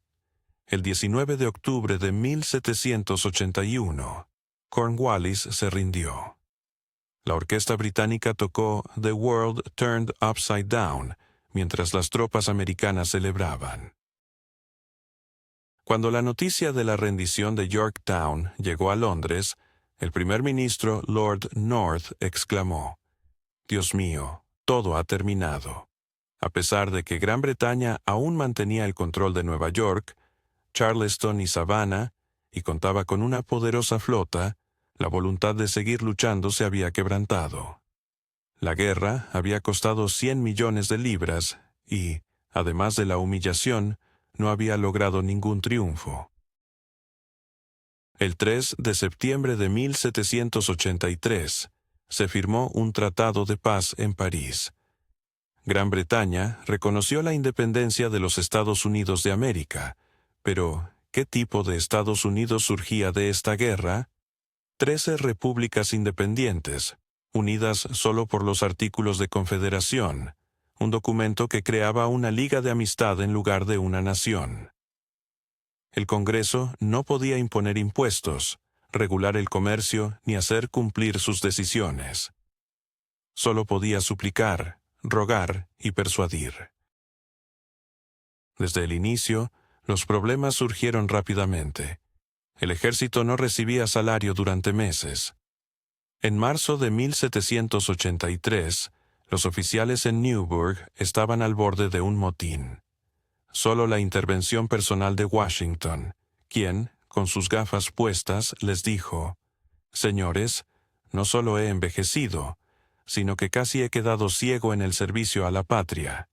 El 19 de octubre de 1781, Cornwallis se rindió. La orquesta británica tocó The World Turned Upside Down mientras las tropas americanas celebraban. Cuando la noticia de la rendición de Yorktown llegó a Londres, el primer ministro Lord North exclamó: «Dios mío, todo ha terminado». A pesar de que Gran Bretaña aún mantenía el control de Nueva York, Charleston y Savannah, y contaba con una poderosa flota, la voluntad de seguir luchando se había quebrantado. La guerra había costado 100 millones de libras y, además de la humillación, no había logrado ningún triunfo. El 3 de septiembre de 1783 se firmó un tratado de paz en París. Gran Bretaña reconoció la independencia de los Estados Unidos de América, pero ¿qué tipo de Estados Unidos surgía de esta guerra? 13 repúblicas independientes, unidas solo por los artículos de confederación, un documento que creaba una liga de amistad en lugar de una nación. El Congreso no podía imponer impuestos, regular el comercio ni hacer cumplir sus decisiones. Solo podía suplicar, rogar y persuadir. Desde el inicio, los problemas surgieron rápidamente. El ejército no recibía salario durante meses. En marzo de 1783, los oficiales en Newburgh estaban al borde de un motín. Solo la intervención personal de Washington, quien, con sus gafas puestas, les dijo: «Señores, no solo he envejecido, sino que casi he quedado ciego en el servicio a la patria»,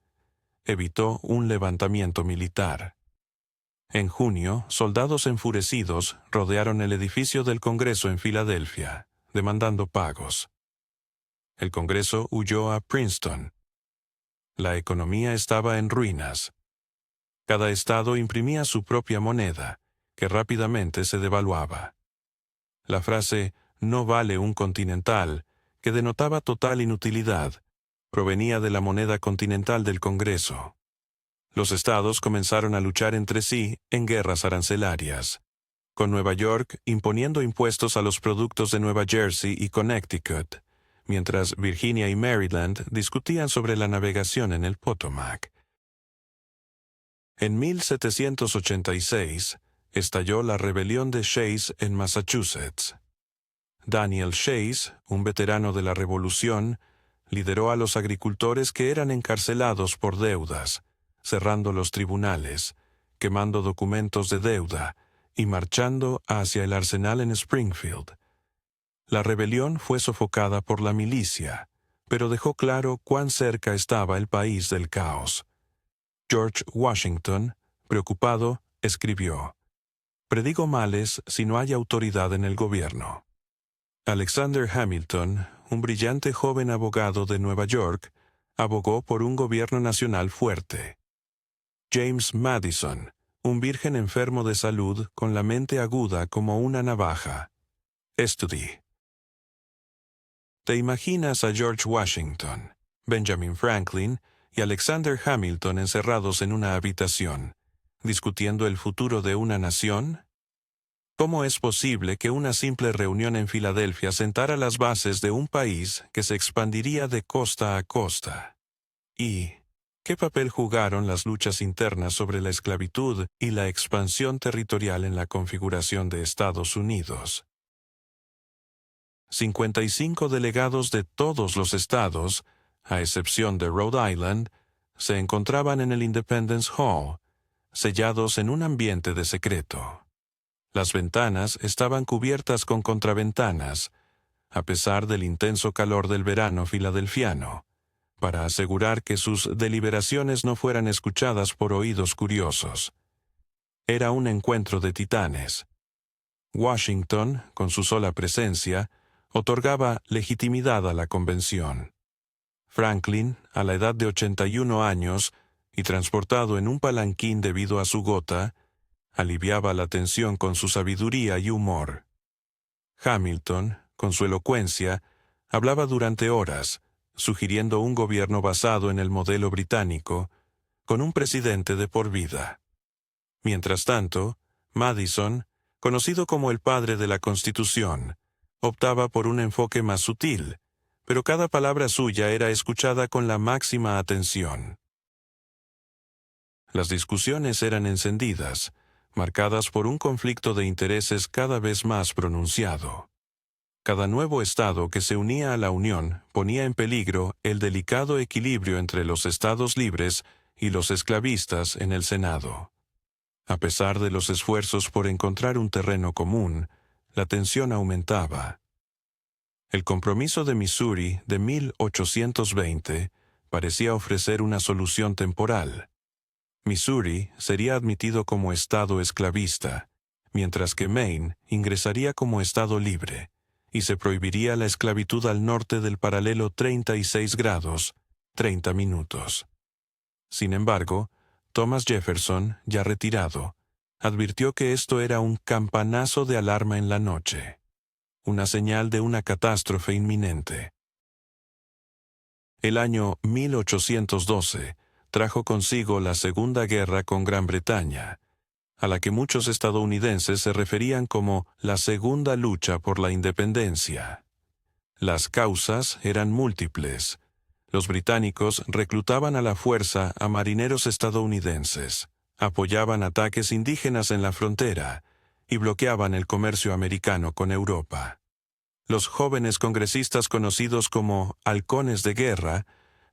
evitó un levantamiento militar. En junio, soldados enfurecidos rodearon el edificio del Congreso en Filadelfia, demandando pagos. El Congreso huyó a Princeton. La economía estaba en ruinas. Cada estado imprimía su propia moneda, que rápidamente se devaluaba. La frase «no vale un continental», que denotaba total inutilidad, provenía de la moneda continental del Congreso. Los estados comenzaron a luchar entre sí en guerras arancelarias, con Nueva York imponiendo impuestos a los productos de Nueva Jersey y Connecticut, mientras Virginia y Maryland discutían sobre la navegación en el Potomac. En 1786 estalló la rebelión de Shays en Massachusetts. Daniel Shays, un veterano de la Revolución, lideró a los agricultores que eran encarcelados por deudas, cerrando los tribunales, quemando documentos de deuda y marchando hacia el arsenal en Springfield. La rebelión fue sofocada por la milicia, pero dejó claro cuán cerca estaba el país del caos. George Washington, preocupado, escribió: «Predigo males si no hay autoridad en el gobierno». Alexander Hamilton, un brillante joven abogado de Nueva York, abogó por un gobierno nacional fuerte. James Madison, un virgen enfermo de salud con la mente aguda como una navaja. Estudié. ¿Te imaginas a George Washington, Benjamin Franklin y Alexander Hamilton encerrados en una habitación, discutiendo el futuro de una nación? ¿Cómo es posible que una simple reunión en Filadelfia sentara las bases de un país que se expandiría de costa a costa? ¿Y qué papel jugaron las luchas internas sobre la esclavitud y la expansión territorial en la configuración de Estados Unidos? 55 delegados de todos los estados, a excepción de Rhode Island, se encontraban en el Independence Hall, sellados en un ambiente de secreto. Las ventanas estaban cubiertas con contraventanas, a pesar del intenso calor del verano filadelfiano, para asegurar que sus deliberaciones no fueran escuchadas por oídos curiosos. Era un encuentro de titanes. Washington, con su sola presencia, otorgaba legitimidad a la convención. Franklin, a la edad de 81 años, y transportado en un palanquín debido a su gota, aliviaba la tensión con su sabiduría y humor. Hamilton, con su elocuencia, hablaba durante horas, sugiriendo un gobierno basado en el modelo británico, con un presidente de por vida. Mientras tanto, Madison, conocido como el padre de la Constitución, optaba por un enfoque más sutil, pero cada palabra suya era escuchada con la máxima atención. Las discusiones eran encendidas, marcadas por un conflicto de intereses cada vez más pronunciado. Cada nuevo estado que se unía a la Unión ponía en peligro el delicado equilibrio entre los estados libres y los esclavistas en el Senado. A pesar de los esfuerzos por encontrar un terreno común, la tensión aumentaba. El Compromiso de Missouri de 1820 parecía ofrecer una solución temporal. Missouri sería admitido como estado esclavista, mientras que Maine ingresaría como estado libre, y se prohibiría la esclavitud al norte del paralelo 36 grados, 30 minutos. Sin embargo, Thomas Jefferson, ya retirado, advirtió que esto era un campanazo de alarma en la noche, una señal de una catástrofe inminente. El año 1812 trajo consigo la Segunda Guerra con Gran Bretaña, a la que muchos estadounidenses se referían como la Segunda Lucha por la Independencia. Las causas eran múltiples. Los británicos reclutaban a la fuerza a marineros estadounidenses, apoyaban ataques indígenas en la frontera y bloqueaban el comercio americano con Europa. Los jóvenes congresistas conocidos como halcones de guerra,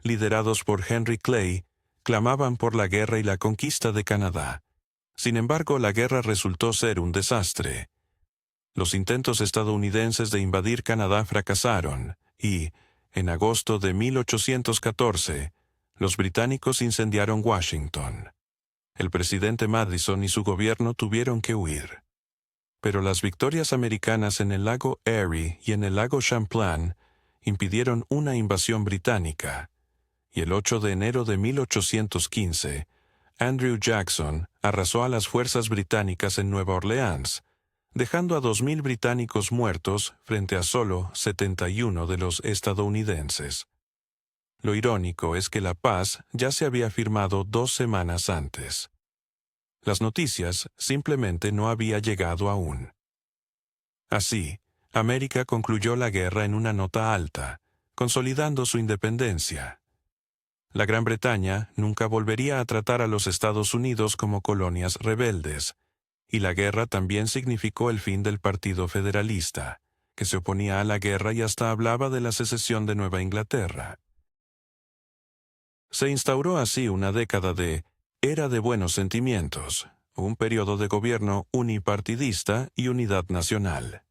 liderados por Henry Clay, clamaban por la guerra y la conquista de Canadá. Sin embargo, la guerra resultó ser un desastre. Los intentos estadounidenses de invadir Canadá fracasaron y, en agosto de 1814, los británicos incendiaron Washington. El presidente Madison y su gobierno tuvieron que huir. Pero las victorias americanas en el lago Erie y en el lago Champlain impidieron una invasión británica, y el 8 de enero de 1815, Andrew Jackson arrasó a las fuerzas británicas en Nueva Orleans, dejando a 2,000 británicos muertos frente a solo 71 de los estadounidenses. Lo irónico es que la paz ya se había firmado 2 semanas antes. Las noticias simplemente no había llegado aún. Así, América concluyó la guerra en una nota alta, consolidando su independencia. La Gran Bretaña nunca volvería a tratar a los Estados Unidos como colonias rebeldes, y la guerra también significó el fin del Partido Federalista, que se oponía a la guerra y hasta hablaba de la secesión de Nueva Inglaterra. Se instauró así una década de era de buenos sentimientos, un periodo de gobierno unipartidista y unidad nacional.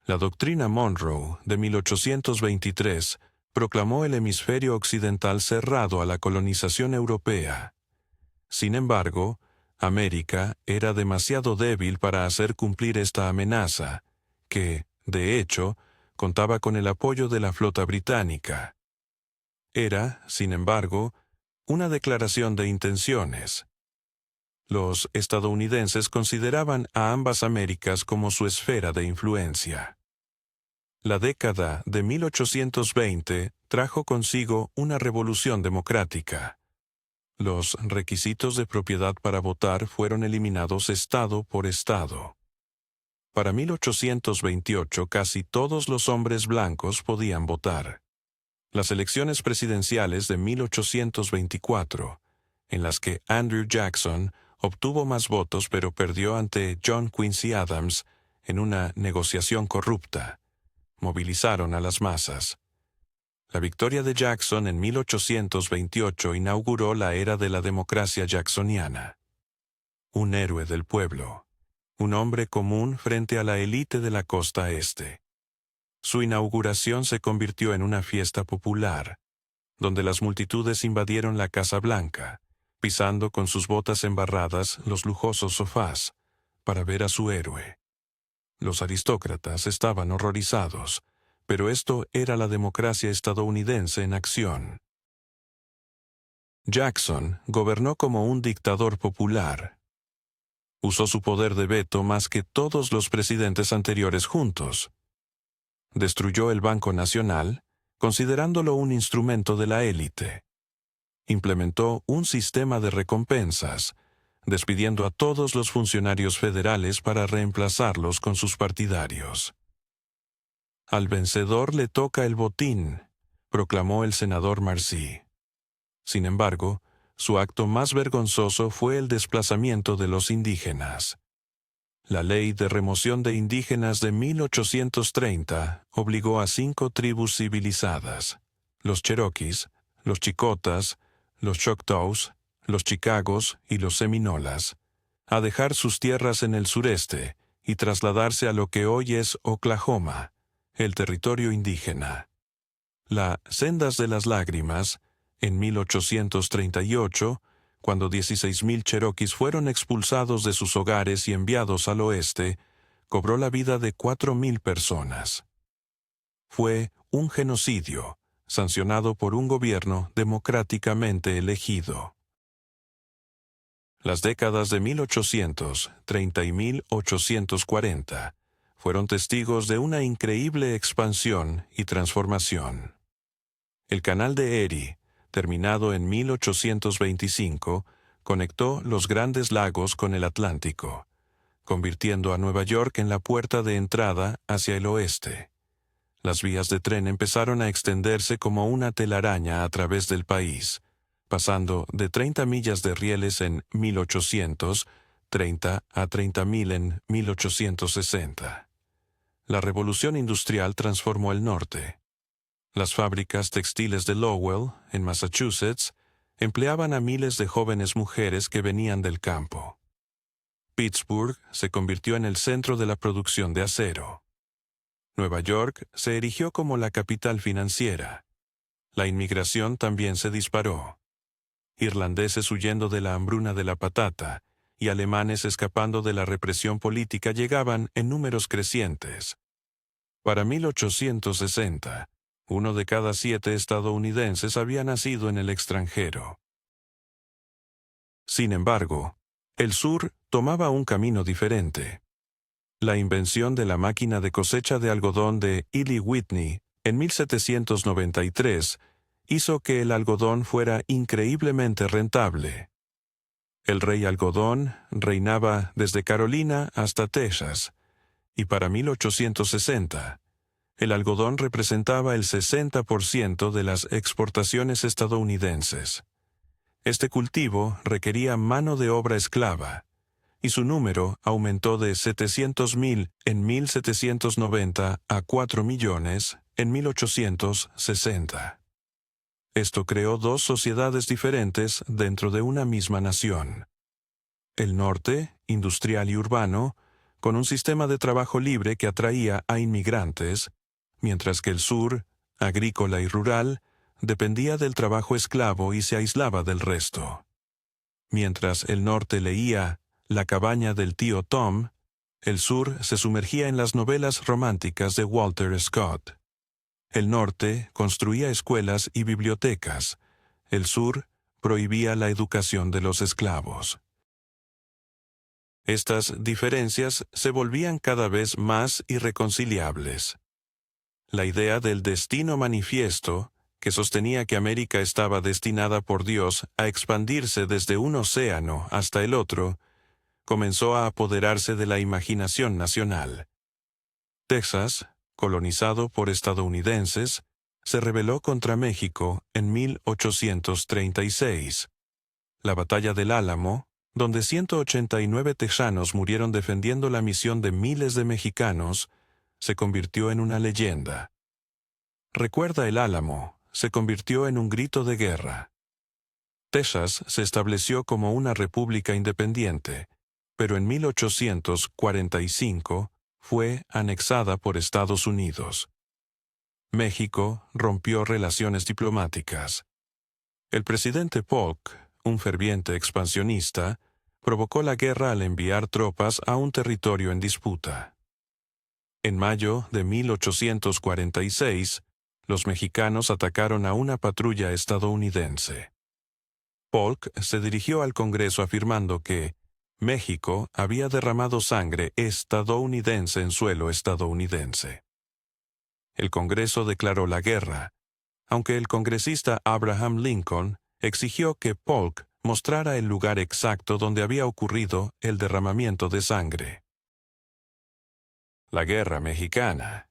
La doctrina Monroe de 1823 proclamó el hemisferio occidental cerrado a la colonización europea. Sin embargo, América era demasiado débil para hacer cumplir esta amenaza, que, de hecho, contaba con el apoyo de la flota británica. Era, sin embargo, una declaración de intenciones. Los estadounidenses consideraban a ambas Américas como su esfera de influencia. La década de 1820 trajo consigo una revolución democrática. Los requisitos de propiedad para votar fueron eliminados estado por estado. Para 1828 casi todos los hombres blancos podían votar. Las elecciones presidenciales de 1824, en las que Andrew Jackson obtuvo más votos pero perdió ante John Quincy Adams en una negociación corrupta, movilizaron a las masas. La victoria de Jackson en 1828 inauguró la era de la democracia jacksoniana. Un héroe del pueblo, un hombre común frente a la élite de la costa este. Su inauguración se convirtió en una fiesta popular, donde las multitudes invadieron la Casa Blanca, pisando con sus botas embarradas los lujosos sofás, para ver a su héroe. Los aristócratas estaban horrorizados, pero esto era la democracia estadounidense en acción. Jackson gobernó como un dictador popular. Usó su poder de veto más que todos los presidentes anteriores juntos. Destruyó el Banco Nacional, considerándolo un instrumento de la élite. Implementó un sistema de recompensas, despidiendo a todos los funcionarios federales para reemplazarlos con sus partidarios. Al vencedor le toca el botín, proclamó el senador Marcy. Sin embargo, su acto más vergonzoso fue el desplazamiento de los indígenas. La Ley de Remoción de Indígenas de 1830 obligó a 5 tribus civilizadas, los Cherokees, los Chicotas, los Choctaws, los Chicagos y los Seminolas, a dejar sus tierras en el sureste y trasladarse a lo que hoy es Oklahoma, el territorio indígena. La Sendas de las Lágrimas, en 1838, cuando 16,000 cherokees fueron expulsados de sus hogares y enviados al oeste, cobró la vida de 4,000 personas. Fue un genocidio, sancionado por un gobierno democráticamente elegido. Las décadas de 1830 y 1840 fueron testigos de una increíble expansión y transformación. El canal de Erie, terminado en 1825, conectó los Grandes Lagos con el Atlántico, convirtiendo a Nueva York en la puerta de entrada hacia el oeste. Las vías de tren empezaron a extenderse como una telaraña a través del país, pasando de 30 millas de rieles en 1830 a 30,000 en 1860. La revolución industrial transformó el norte. Las fábricas textiles de Lowell, en Massachusetts, empleaban a miles de jóvenes mujeres que venían del campo. Pittsburgh se convirtió en el centro de la producción de acero. Nueva York se erigió como la capital financiera. La inmigración también se disparó. Irlandeses huyendo de la hambruna de la patata y alemanes escapando de la represión política llegaban en números crecientes. Para 1860, 1 de cada 7 estadounidenses había nacido en el extranjero. Sin embargo, el sur tomaba un camino diferente. La invención de la máquina de cosecha de algodón de Eli Whitney en 1793 hizo que el algodón fuera increíblemente rentable. El rey algodón reinaba desde Carolina hasta Texas, y para 1860, el algodón representaba el 60% de las exportaciones estadounidenses. Este cultivo requería mano de obra esclava, y su número aumentó de 700,000 en 1790 a 4 millones en 1860. Esto creó 2 sociedades diferentes dentro de una misma nación. El norte, industrial y urbano, con un sistema de trabajo libre que atraía a inmigrantes, mientras que el sur, agrícola y rural, dependía del trabajo esclavo y se aislaba del resto. Mientras el norte leía La cabaña del tío Tom, el sur se sumergía en las novelas románticas de Walter Scott. El norte construía escuelas y bibliotecas. El sur prohibía la educación de los esclavos. Estas diferencias se volvían cada vez más irreconciliables. La idea del destino manifiesto, que sostenía que América estaba destinada por Dios a expandirse desde un océano hasta el otro, comenzó a apoderarse de la imaginación nacional. Texas, colonizado por estadounidenses, se rebeló contra México en 1836. La Batalla del Álamo, donde 189 texanos murieron defendiendo la misión de miles de mexicanos, se convirtió en una leyenda. Recuerda el Álamo, se convirtió en un grito de guerra. Texas se estableció como una república independiente, pero en 1845 fue anexada por Estados Unidos. México rompió relaciones diplomáticas. El presidente Polk, un ferviente expansionista, provocó la guerra al enviar tropas a un territorio en disputa. En mayo de 1846, los mexicanos atacaron a una patrulla estadounidense. Polk se dirigió al Congreso afirmando que México había derramado sangre estadounidense en suelo estadounidense. El Congreso declaró la guerra, aunque el congresista Abraham Lincoln exigió que Polk mostrara el lugar exacto donde había ocurrido el derramamiento de sangre. La Guerra Mexicana.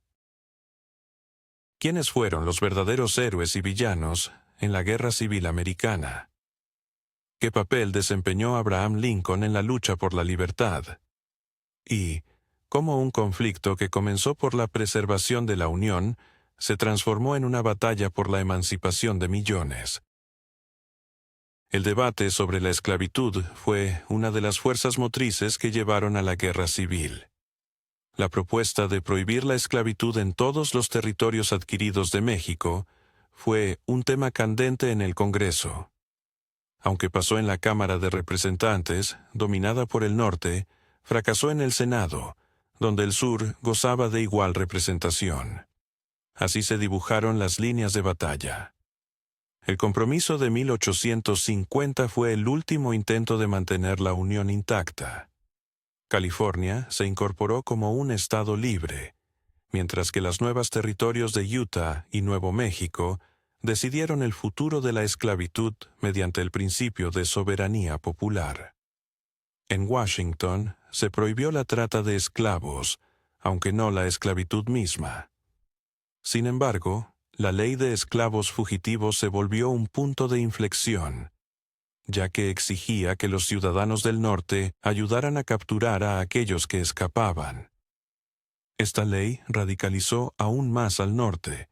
¿Quiénes fueron los verdaderos héroes y villanos en la Guerra Civil Americana? ¿Qué papel desempeñó Abraham Lincoln en la lucha por la libertad? ¿Y cómo un conflicto que comenzó por la preservación de la Unión se transformó en una batalla por la emancipación de millones? El debate sobre la esclavitud fue una de las fuerzas motrices que llevaron a la Guerra Civil. La propuesta de prohibir la esclavitud en todos los territorios adquiridos de México fue un tema candente en el Congreso. Aunque pasó en la Cámara de Representantes, dominada por el norte, fracasó en el Senado, donde el sur gozaba de igual representación. Así se dibujaron las líneas de batalla. El compromiso de 1850 fue el último intento de mantener la Unión intacta. California se incorporó como un estado libre, mientras que los nuevos territorios de Utah y Nuevo México decidieron el futuro de la esclavitud mediante el principio de soberanía popular. En Washington se prohibió la trata de esclavos, aunque no la esclavitud misma. Sin embargo, la ley de esclavos fugitivos se volvió un punto de inflexión, ya que exigía que los ciudadanos del norte ayudaran a capturar a aquellos que escapaban. Esta ley radicalizó aún más al norte,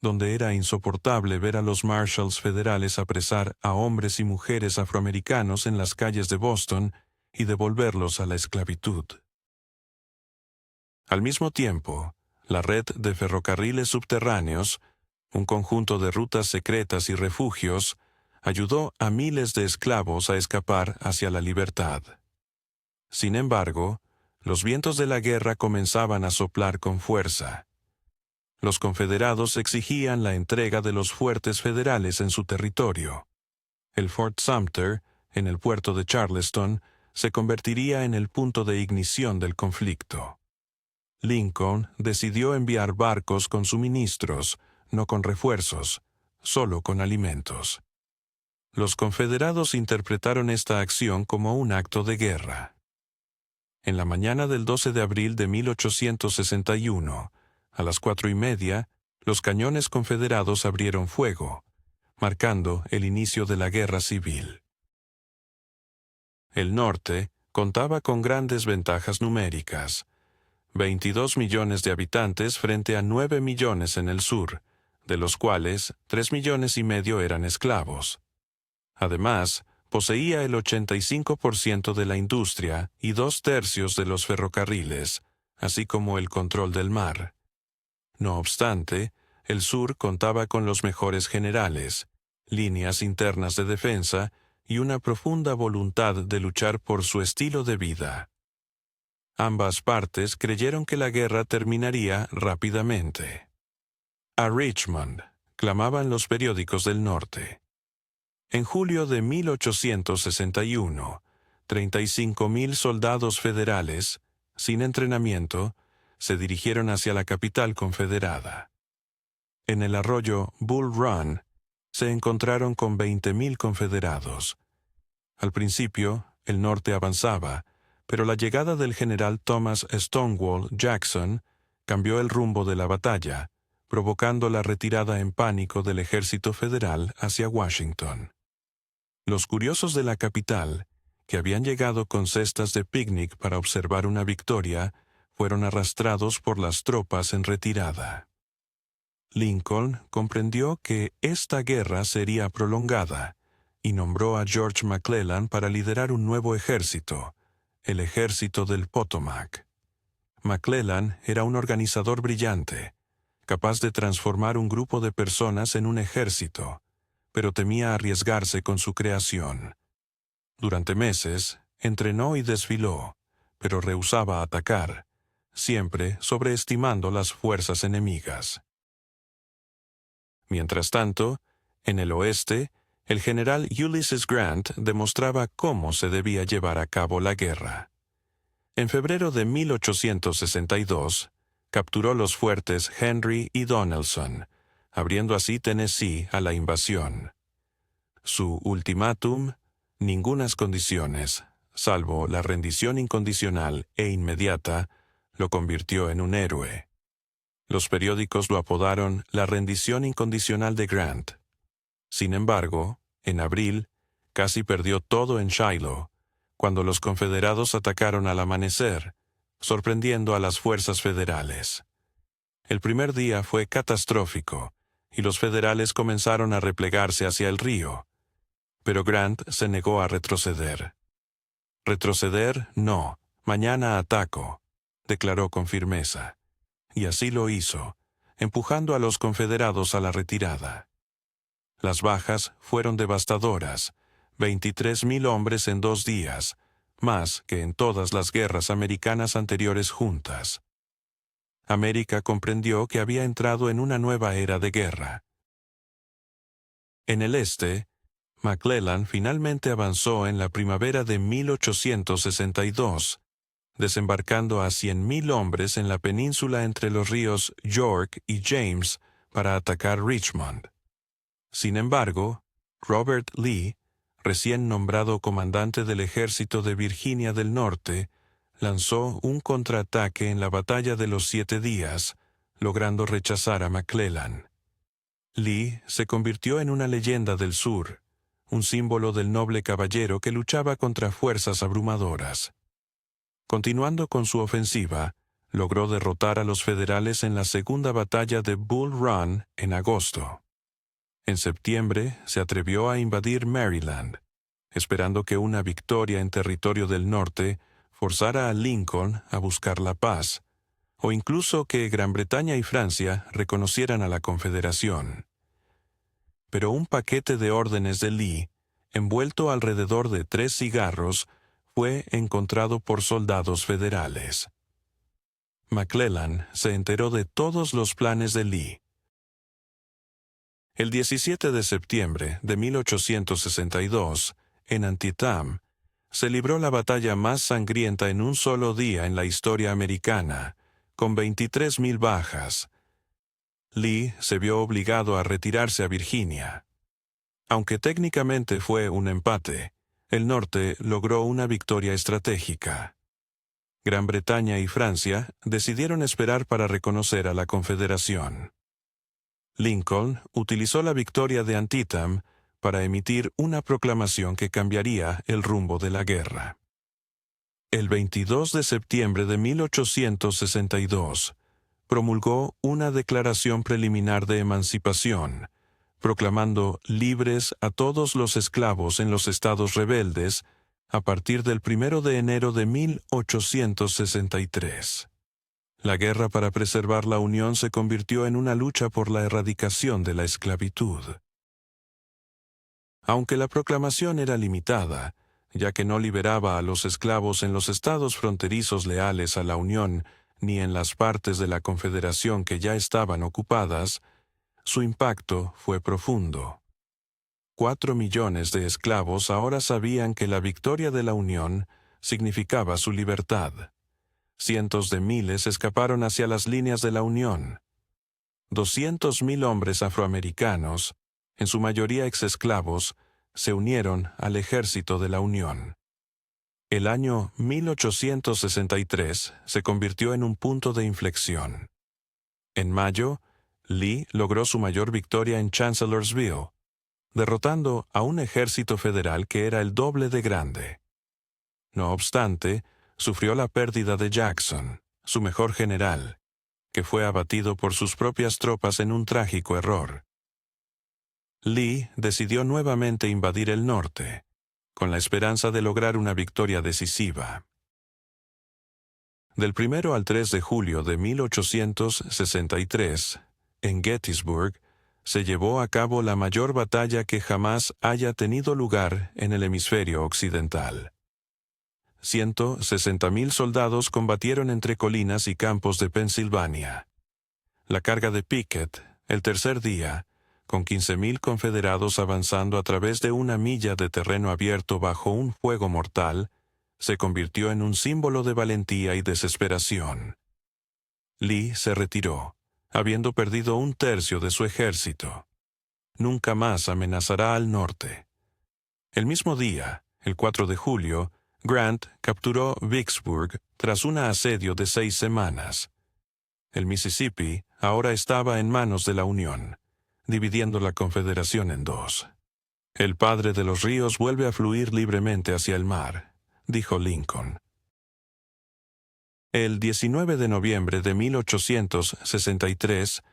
donde era insoportable ver a los marshals federales apresar a hombres y mujeres afroamericanos en las calles de Boston y devolverlos a la esclavitud. Al mismo tiempo, la red de ferrocarriles subterráneos, un conjunto de rutas secretas y refugios, ayudó a miles de esclavos a escapar hacia la libertad. Sin embargo, los vientos de la guerra comenzaban a soplar con fuerza. Los confederados exigían la entrega de los fuertes federales en su territorio. El Fort Sumter, en el puerto de Charleston, se convertiría en el punto de ignición del conflicto. Lincoln decidió enviar barcos con suministros, no con refuerzos, solo con alimentos. Los confederados interpretaron esta acción como un acto de guerra. En la mañana del 12 de abril de 1861, a las 4:30, los cañones confederados abrieron fuego, marcando el inicio de la guerra civil. El norte contaba con grandes ventajas numéricas: 22 millones de habitantes frente a 9 millones en el sur, de los cuales 3,5 millones eran esclavos. Además, poseía el 85% de la industria y 2/3 de los ferrocarriles, así como el control del mar. No obstante, el sur contaba con los mejores generales, líneas internas de defensa y una profunda voluntad de luchar por su estilo de vida. Ambas partes creyeron que la guerra terminaría rápidamente. A Richmond, clamaban los periódicos del norte. En julio de 1861, 35,000 soldados federales, sin entrenamiento, se dirigieron hacia la capital confederada. En el arroyo Bull Run se encontraron con 20,000 confederados. Al principio, el norte avanzaba, pero la llegada del general Thomas Stonewall Jackson cambió el rumbo de la batalla, provocando la retirada en pánico del ejército federal hacia Washington. Los curiosos de la capital, que habían llegado con cestas de picnic para observar una victoria, fueron arrastrados por las tropas en retirada. Lincoln comprendió que esta guerra sería prolongada y nombró a George McClellan para liderar un nuevo ejército, el Ejército del Potomac. McClellan era un organizador brillante, capaz de transformar un grupo de personas en un ejército, pero temía arriesgarse con su creación. Durante meses, entrenó y desfiló, pero rehusaba atacar, siempre sobreestimando las fuerzas enemigas. Mientras tanto, en el oeste, el general Ulysses Grant demostraba cómo se debía llevar a cabo la guerra. En febrero de 1862, capturó los fuertes Henry y Donelson, abriendo así Tennessee a la invasión. Su ultimátum: ningunas condiciones, salvo la rendición incondicional e inmediata, lo convirtió en un héroe. Los periódicos lo apodaron la rendición incondicional de Grant. Sin embargo, en abril, casi perdió todo en Shiloh, cuando los confederados atacaron al amanecer, sorprendiendo a las fuerzas federales. El primer día fue catastrófico, y los federales comenzaron a replegarse hacia el río. Pero Grant se negó a retroceder. «Retroceder, no, mañana ataco», declaró con firmeza. Y así lo hizo, empujando a los confederados a la retirada. Las bajas fueron devastadoras: 23,000 hombres en 2 días, más que en todas las guerras americanas anteriores juntas. América comprendió que había entrado en una nueva era de guerra. En el este, McClellan finalmente avanzó en la primavera de 1862, desembarcando a 100,000 hombres en la península entre los ríos York y James para atacar Richmond. Sin embargo, Robert Lee, recién nombrado comandante del ejército de Virginia del Norte, lanzó un contraataque en la Batalla de los 7 días, logrando rechazar a McClellan. Lee se convirtió en una leyenda del sur, un símbolo del noble caballero que luchaba contra fuerzas abrumadoras. Continuando con su ofensiva, logró derrotar a los federales en la segunda batalla de Bull Run en agosto. En septiembre se atrevió a invadir Maryland, esperando que una victoria en territorio del norte forzara a Lincoln a buscar la paz, o incluso que Gran Bretaña y Francia reconocieran a la Confederación. Pero un paquete de órdenes de Lee, envuelto alrededor de 3 cigarros, fue encontrado por soldados federales. McClellan se enteró de todos los planes de Lee. El 17 de septiembre de 1862, en Antietam, se libró la batalla más sangrienta en un solo día en la historia americana, con 23,000 bajas. Lee se vio obligado a retirarse a Virginia. Aunque técnicamente fue un empate, el norte logró una victoria estratégica. Gran Bretaña y Francia decidieron esperar para reconocer a la Confederación. Lincoln utilizó la victoria de Antietam para emitir una proclamación que cambiaría el rumbo de la guerra. El 22 de septiembre de 1862, promulgó una declaración preliminar de emancipación, proclamando libres a todos los esclavos en los estados rebeldes a partir del 1 de enero de 1863. La guerra para preservar la Unión se convirtió en una lucha por la erradicación de la esclavitud. Aunque la proclamación era limitada, ya que no liberaba a los esclavos en los estados fronterizos leales a la Unión ni en las partes de la Confederación que ya estaban ocupadas, su impacto fue profundo. 4 millones de esclavos ahora sabían que la victoria de la Unión significaba su libertad. Cientos de miles escaparon hacia las líneas de la Unión. 200,000 hombres afroamericanos, en su mayoría exesclavos, se unieron al ejército de la Unión. El año 1863 se convirtió en un punto de inflexión. En mayo, Lee logró su mayor victoria en Chancellorsville, derrotando a un ejército federal que era el doble de grande. No obstante, sufrió la pérdida de Jackson, su mejor general, que fue abatido por sus propias tropas en un trágico error. Lee decidió nuevamente invadir el norte, con la esperanza de lograr una victoria decisiva. Del 1 al 3 de julio de 1863, en Gettysburg, se llevó a cabo la mayor batalla que jamás haya tenido lugar en el hemisferio occidental. 160,000 soldados combatieron entre colinas y campos de Pensilvania. La carga de Pickett, el tercer día, con 15,000 confederados avanzando a través de una milla de terreno abierto bajo un fuego mortal, se convirtió en un símbolo de valentía y desesperación. Lee se retiró, habiendo perdido un tercio de su ejército. Nunca más amenazará al norte. El mismo día, el 4 de julio, Grant capturó Vicksburg tras un asedio de 6 semanas. El Mississippi ahora estaba en manos de la Unión, dividiendo la Confederación en dos. El padre de los ríos vuelve a fluir libremente hacia el mar, dijo Lincoln. El 19 de noviembre de 1863,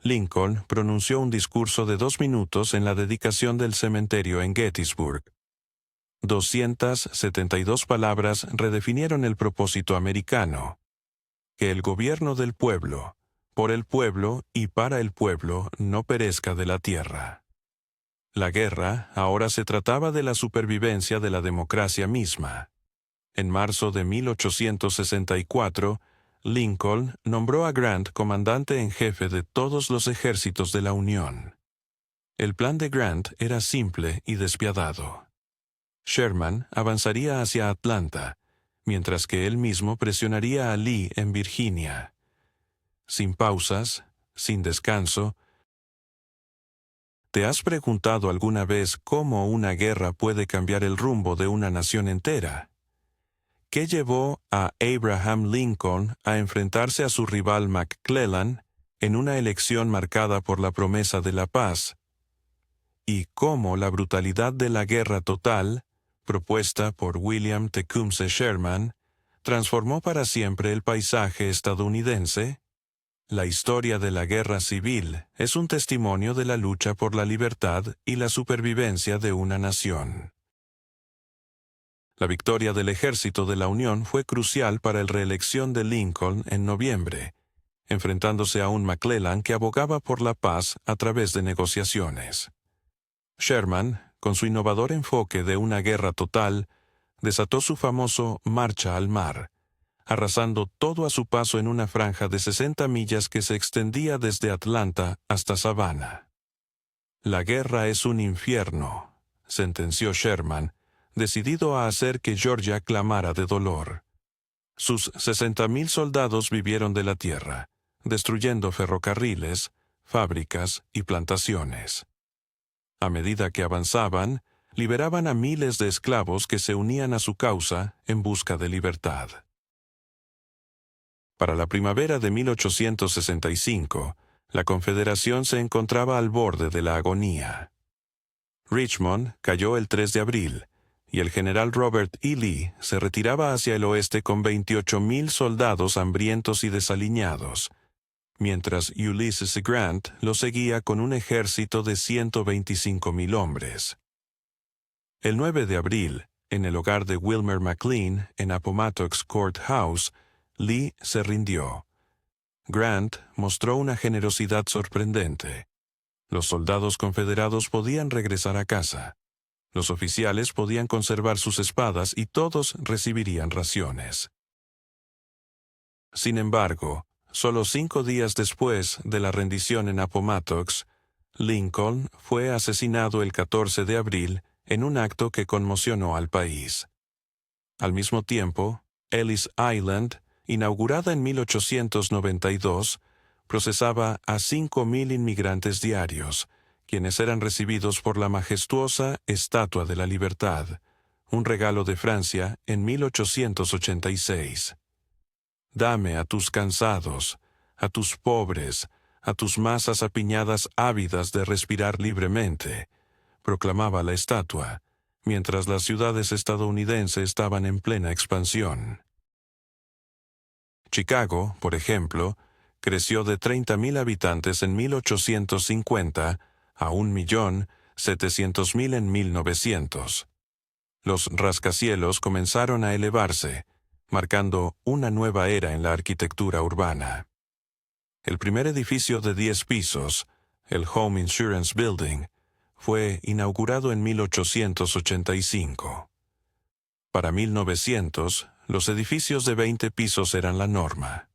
Lincoln pronunció un discurso de 2 minutos en la dedicación del cementerio en Gettysburg. 272 palabras redefinieron el propósito americano: que el gobierno del pueblo, por el pueblo y para el pueblo, no perezca de la tierra. La guerra ahora se trataba de la supervivencia de la democracia misma. En marzo de 1864, Lincoln nombró a Grant comandante en jefe de todos los ejércitos de la Unión. El plan de Grant era simple y despiadado. Sherman avanzaría hacia Atlanta, mientras que él mismo presionaría a Lee en Virginia. Sin pausas, sin descanso. ¿Te has preguntado alguna vez cómo una guerra puede cambiar el rumbo de una nación entera? ¿Qué llevó a Abraham Lincoln a enfrentarse a su rival McClellan en una elección marcada por la promesa de la paz? ¿Y cómo la brutalidad de la guerra total, propuesta por William Tecumseh Sherman, transformó para siempre el paisaje estadounidense? La historia de la guerra civil es un testimonio de la lucha por la libertad y la supervivencia de una nación. La victoria del ejército de la Unión fue crucial para la reelección de Lincoln en noviembre, enfrentándose a un McClellan que abogaba por la paz a través de negociaciones. Sherman, con su innovador enfoque de una guerra total, desató su famoso Marcha al Mar, arrasando todo a su paso en una franja de 60 millas que se extendía desde Atlanta hasta Savannah. La guerra es un infierno, sentenció Sherman, decidido a hacer que Georgia clamara de dolor. Sus 60,000 soldados vivieron de la tierra, destruyendo ferrocarriles, fábricas y plantaciones. A medida que avanzaban, liberaban a miles de esclavos que se unían a su causa en busca de libertad. Para la primavera de 1865, la Confederación se encontraba al borde de la agonía. Richmond cayó el 3 de abril, y el general Robert E. Lee se retiraba hacia el oeste con 28,000 soldados hambrientos y desaliñados, mientras Ulysses S. Grant lo seguía con un ejército de 125,000 hombres. El 9 de abril, en el hogar de Wilmer McLean, en Appomattox Court House, Lee se rindió. Grant mostró una generosidad sorprendente. Los soldados confederados podían regresar a casa. Los oficiales podían conservar sus espadas y todos recibirían raciones. Sin embargo, solo 5 días después de la rendición en Appomattox, Lincoln fue asesinado el 14 de abril en un acto que conmocionó al país. Al mismo tiempo, Ellis Island, inaugurada en 1892, procesaba a 5,000 inmigrantes diarios, quienes eran recibidos por la majestuosa Estatua de la Libertad, un regalo de Francia en 1886. Dame a tus cansados, a tus pobres, a tus masas apiñadas ávidas de respirar libremente, proclamaba la estatua, mientras las ciudades estadounidenses estaban en plena expansión. Chicago, por ejemplo, creció de 30.000 habitantes en 1850 a 1.700.000 en 1900. Los rascacielos comenzaron a elevarse, marcando una nueva era en la arquitectura urbana. El primer edificio de 10 pisos, el Home Insurance Building, fue inaugurado en 1885. Para 1900, los edificios de 20 pisos eran la norma.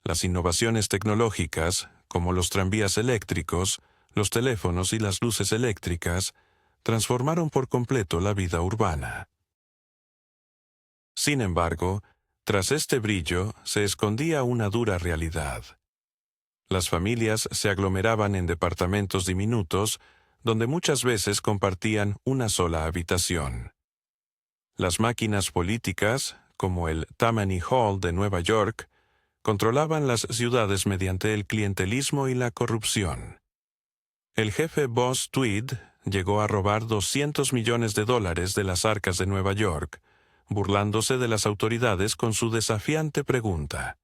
Las innovaciones tecnológicas, como los tranvías eléctricos, los teléfonos y las luces eléctricas, transformaron por completo la vida urbana. Sin embargo, tras este brillo se escondía una dura realidad. Las familias se aglomeraban en departamentos diminutos, donde muchas veces compartían una sola habitación. Las máquinas políticas, como el Tammany Hall de Nueva York, controlaban las ciudades mediante el clientelismo y la corrupción. El jefe Boss Tweed llegó a robar $200 millones de las arcas de Nueva York, burlándose de las autoridades con su desafiante pregunta: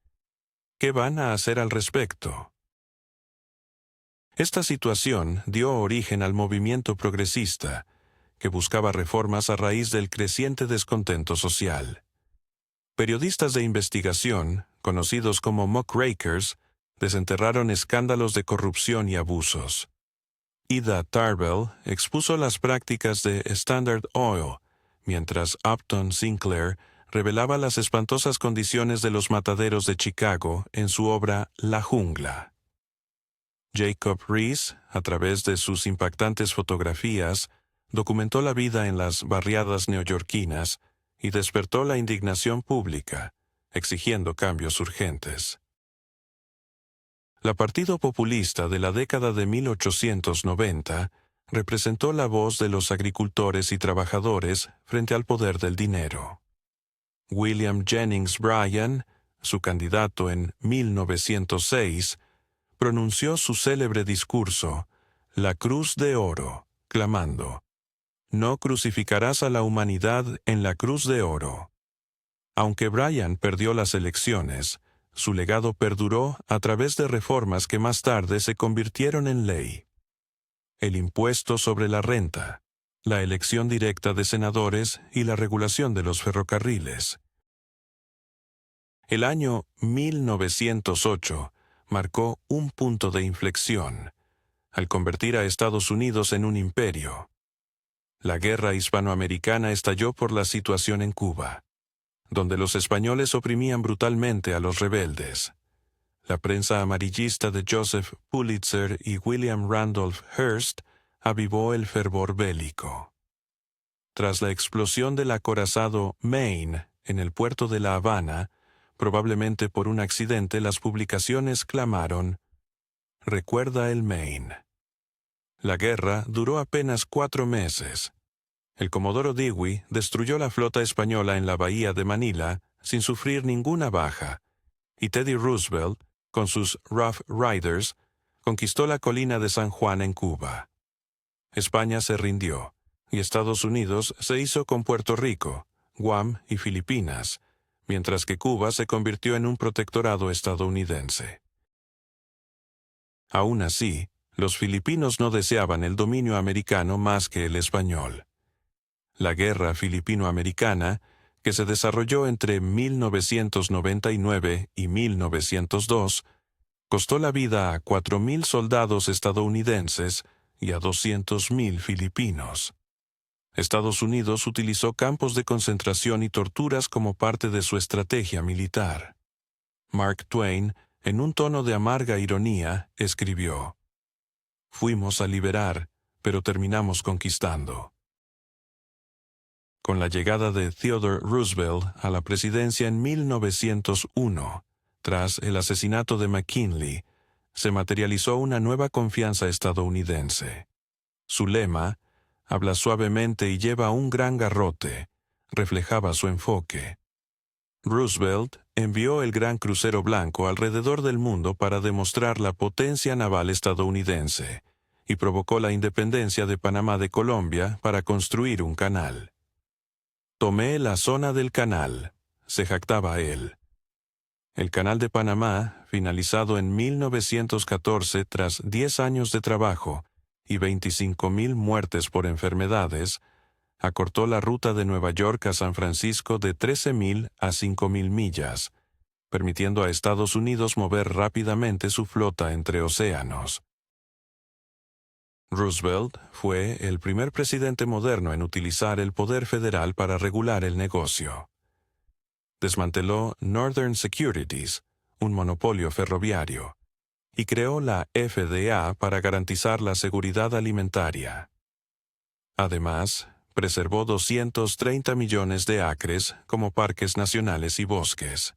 ¿qué van a hacer al respecto? Esta situación dio origen al movimiento progresista, que buscaba reformas a raíz del creciente descontento social. Periodistas de investigación, conocidos como muckrakers, desenterraron escándalos de corrupción y abusos. Ida Tarbell expuso las prácticas de Standard Oil, mientras Upton Sinclair revelaba las espantosas condiciones de los mataderos de Chicago en su obra La Jungla. Jacob Riis, a través de sus impactantes fotografías, documentó la vida en las barriadas neoyorquinas y despertó la indignación pública, exigiendo cambios urgentes. La Partido Populista de la década de 1890 representó la voz de los agricultores y trabajadores frente al poder del dinero. William Jennings Bryan, su candidato en 1906, pronunció su célebre discurso, La Cruz de Oro, clamando: «No crucificarás a la humanidad en la cruz de oro». Aunque Bryan perdió las elecciones, su legado perduró a través de reformas que más tarde se convirtieron en ley. El impuesto sobre la renta, la elección directa de senadores y la regulación de los ferrocarriles. El año 1908 marcó un punto de inflexión, al convertir a Estados Unidos en un imperio. La guerra hispanoamericana estalló por la situación en Cuba, donde los españoles oprimían brutalmente a los rebeldes. La prensa amarillista de Joseph Pulitzer y William Randolph Hearst avivó el fervor bélico. Tras la explosión del acorazado Maine en el puerto de La Habana, probablemente por un accidente, las publicaciones clamaron: «Recuerda el Maine». La guerra duró apenas 4 meses. El Comodoro Dewey destruyó la flota española en la bahía de Manila sin sufrir ninguna baja, y Teddy Roosevelt, con sus Rough Riders, conquistó la colina de San Juan en Cuba. España se rindió, y Estados Unidos se hizo con Puerto Rico, Guam y Filipinas, mientras que Cuba se convirtió en un protectorado estadounidense. Aún así, los filipinos no deseaban el dominio americano más que el español. La guerra filipino-americana, que se desarrolló entre 1999 y 1902, costó la vida a 4.000 soldados estadounidenses y a 200.000 filipinos. Estados Unidos utilizó campos de concentración y torturas como parte de su estrategia militar. Mark Twain, en un tono de amarga ironía, escribió: «Fuimos a liberar, pero terminamos conquistando». Con la llegada de Theodore Roosevelt a la presidencia en 1901, tras el asesinato de McKinley, se materializó una nueva confianza estadounidense. Su lema, «Habla suavemente y lleva un gran garrote», reflejaba su enfoque. Roosevelt envió el gran crucero blanco alrededor del mundo para demostrar la potencia naval estadounidense y provocó la independencia de Panamá de Colombia para construir un canal. «Tomé la zona del canal», se jactaba él. El Canal de Panamá, finalizado en 1914 tras 10 años de trabajo y 25,000 muertes por enfermedades, acortó la ruta de Nueva York a San Francisco de 13,000 a 5,000 millas, permitiendo a Estados Unidos mover rápidamente su flota entre océanos. Roosevelt fue el primer presidente moderno en utilizar el poder federal para regular el negocio. Desmanteló Northern Securities, un monopolio ferroviario, y creó la FDA para garantizar la seguridad alimentaria. Además, preservó 230 millones de acres como parques nacionales y bosques.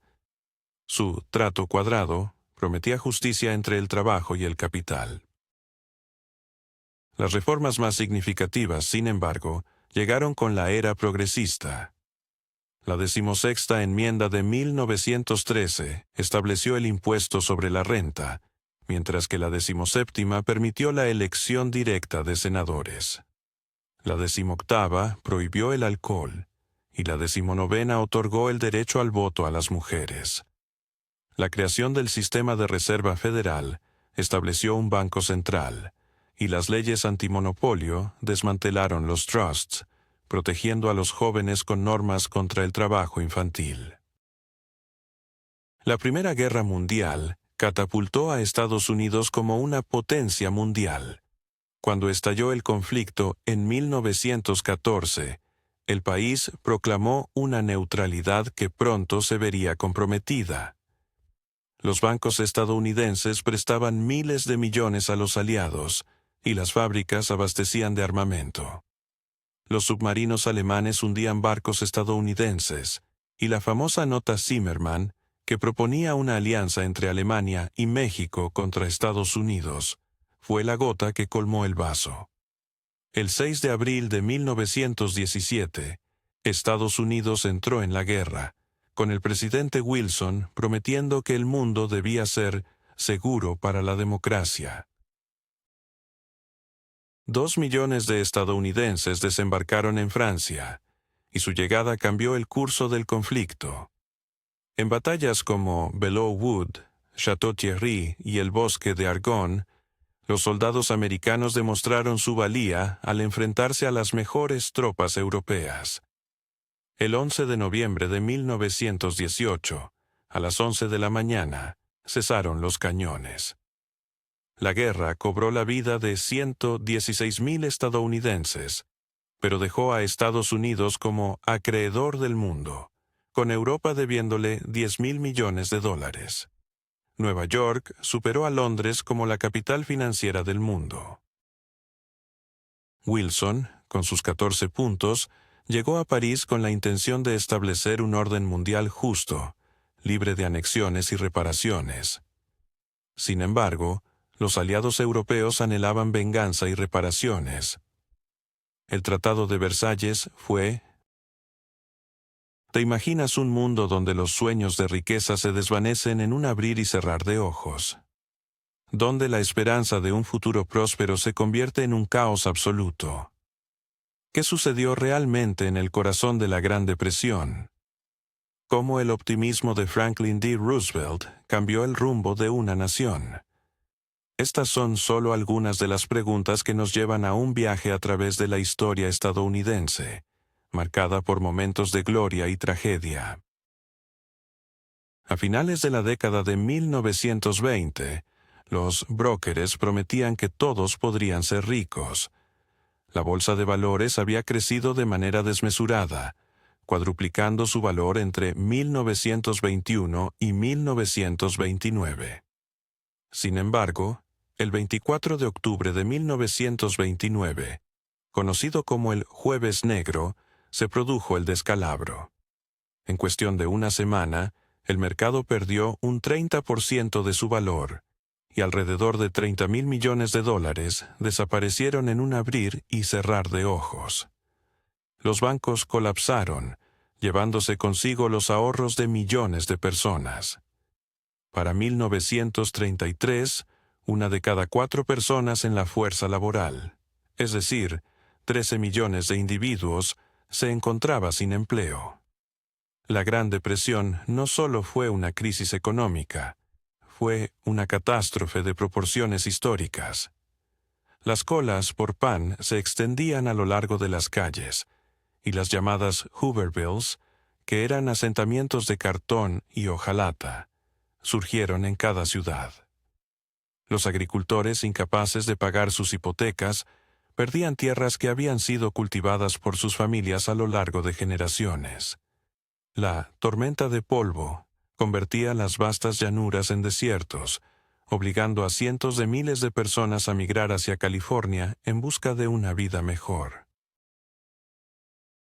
Su trato cuadrado prometía justicia entre el trabajo y el capital. Las reformas más significativas, sin embargo, llegaron con la era progresista. La 16ª enmienda de 1913 estableció el impuesto sobre la renta, mientras que la 17ª permitió la elección directa de senadores. La 18ª prohibió el alcohol, y la 19ª otorgó el derecho al voto a las mujeres. La creación del Sistema de Reserva Federal estableció un banco central, y las leyes antimonopolio desmantelaron los trusts, protegiendo a los jóvenes con normas contra el trabajo infantil. La Primera Guerra Mundial catapultó a Estados Unidos como una potencia mundial. Cuando estalló el conflicto en 1914, el país proclamó una neutralidad que pronto se vería comprometida. Los bancos estadounidenses prestaban miles de millones a los aliados, y las fábricas abastecían de armamento. Los submarinos alemanes hundían barcos estadounidenses, y la famosa nota Zimmermann, que proponía una alianza entre Alemania y México contra Estados Unidos, fue la gota que colmó el vaso. El 6 de abril de 1917, Estados Unidos entró en la guerra, con el presidente Wilson prometiendo que el mundo debía ser seguro para la democracia. 2 millones de estadounidenses desembarcaron en Francia, y su llegada cambió el curso del conflicto. En batallas como Belleau Wood, Château-Thierry y el bosque de Argonne, los soldados americanos demostraron su valía al enfrentarse a las mejores tropas europeas. El 11 de noviembre de 1918, a las 11 de la mañana, cesaron los cañones. La guerra cobró la vida de 116,000 estadounidenses, pero dejó a Estados Unidos como acreedor del mundo, con Europa debiéndole 10,000 millones de dólares. Nueva York superó a Londres como la capital financiera del mundo. Wilson, con sus 14 puntos, llegó a París con la intención de establecer un orden mundial justo, libre de anexiones y reparaciones. Sin embargo, los aliados europeos anhelaban venganza y reparaciones. El Tratado de Versalles fue... ¿Te imaginas un mundo donde los sueños de riqueza se desvanecen en un abrir y cerrar de ojos? Donde la esperanza de un futuro próspero se convierte en un caos absoluto. ¿Qué sucedió realmente en el corazón de la Gran Depresión? ¿Cómo el optimismo de Franklin D. Roosevelt cambió el rumbo de una nación? Estas son solo algunas de las preguntas que nos llevan a un viaje a través de la historia estadounidense, marcada por momentos de gloria y tragedia. A finales de la década de 1920, los brokers prometían que todos podrían ser ricos. La bolsa de valores había crecido de manera desmesurada, cuadruplicando su valor entre 1921 y 1929. Sin embargo, el 24 de octubre de 1929, conocido como el Jueves Negro, se produjo el descalabro. En cuestión de una semana, el mercado perdió un 30% de su valor, y alrededor de 30,000 millones de dólares desaparecieron en un abrir y cerrar de ojos. Los bancos colapsaron, llevándose consigo los ahorros de millones de personas. Para 1933, una de cada 4 personas en la fuerza laboral, es decir, 13 millones de individuos, se encontraba sin empleo. La Gran Depresión no solo fue una crisis económica, fue una catástrofe de proporciones históricas. Las colas por pan se extendían a lo largo de las calles, y las llamadas Hoovervilles, que eran asentamientos de cartón y hojalata, surgieron en cada ciudad. Los agricultores, incapaces de pagar sus hipotecas, perdían tierras que habían sido cultivadas por sus familias a lo largo de generaciones. La tormenta de polvo convertía las vastas llanuras en desiertos, obligando a cientos de miles de personas a migrar hacia California en busca de una vida mejor.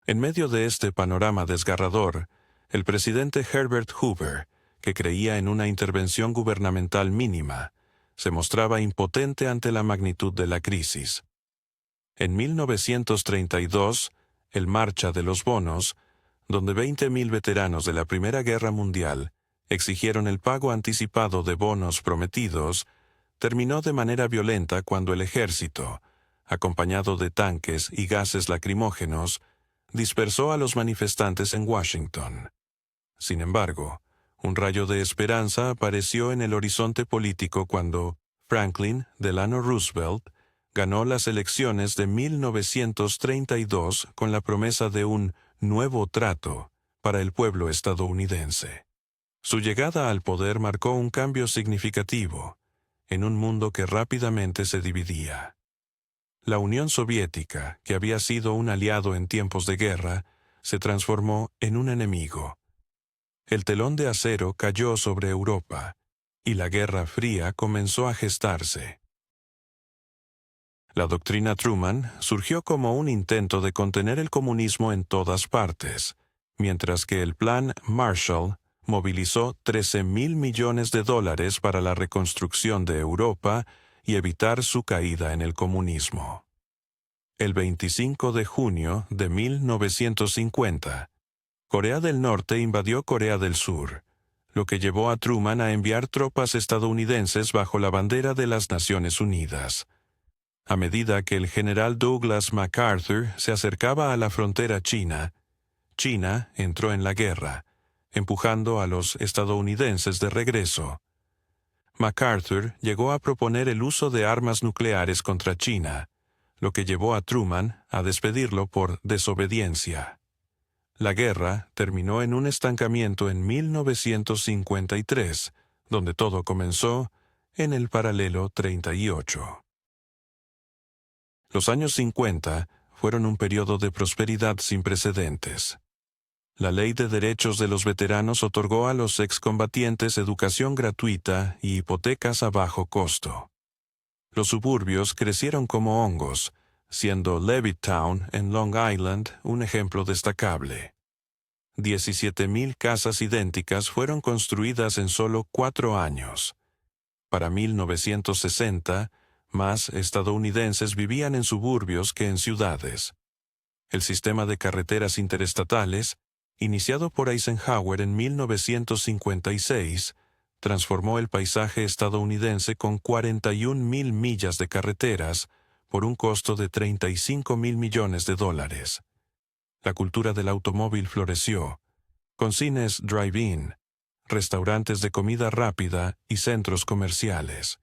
En medio de este panorama desgarrador, el presidente Herbert Hoover, que creía en una intervención gubernamental mínima, se mostraba impotente ante la magnitud de la crisis. En 1932, el Marcha de los Bonos, donde 20.000 veteranos de la Primera Guerra Mundial exigieron el pago anticipado de bonos prometidos, terminó de manera violenta cuando el ejército, acompañado de tanques y gases lacrimógenos, dispersó a los manifestantes en Washington. Sin embargo, un rayo de esperanza apareció en el horizonte político cuando Franklin Delano Roosevelt ganó las elecciones de 1932 con la promesa de un nuevo trato para el pueblo estadounidense. Su llegada al poder marcó un cambio significativo en un mundo que rápidamente se dividía. La Unión Soviética, que había sido un aliado en tiempos de guerra, se transformó en un enemigo. El telón de acero cayó sobre Europa, y la Guerra Fría comenzó a gestarse. La doctrina Truman surgió como un intento de contener el comunismo en todas partes, mientras que el Plan Marshall movilizó $13.000 millones para la reconstrucción de Europa y evitar su caída en el comunismo. El 25 de junio de 1950, Corea del Norte invadió Corea del Sur, lo que llevó a Truman a enviar tropas estadounidenses bajo la bandera de las Naciones Unidas. A medida que el general Douglas MacArthur se acercaba a la frontera china, China entró en la guerra, empujando a los estadounidenses de regreso. MacArthur llegó a proponer el uso de armas nucleares contra China, lo que llevó a Truman a despedirlo por desobediencia. La guerra terminó en un estancamiento en 1953, donde todo comenzó en el paralelo 38. Los años 50 fueron un periodo de prosperidad sin precedentes. La Ley de Derechos de los Veteranos otorgó a los excombatientes educación gratuita y hipotecas a bajo costo. Los suburbios crecieron como hongos, siendo Levittown en Long Island un ejemplo destacable. 17.000 casas idénticas fueron construidas en solo 4 años. Para 1960, más estadounidenses vivían en suburbios que en ciudades. El sistema de carreteras interestatales, iniciado por Eisenhower en 1956, transformó el paisaje estadounidense con 41.000 millas de carreteras por un costo de $35.000 millones. La cultura del automóvil floreció, con cines drive-in, restaurantes de comida rápida y centros comerciales.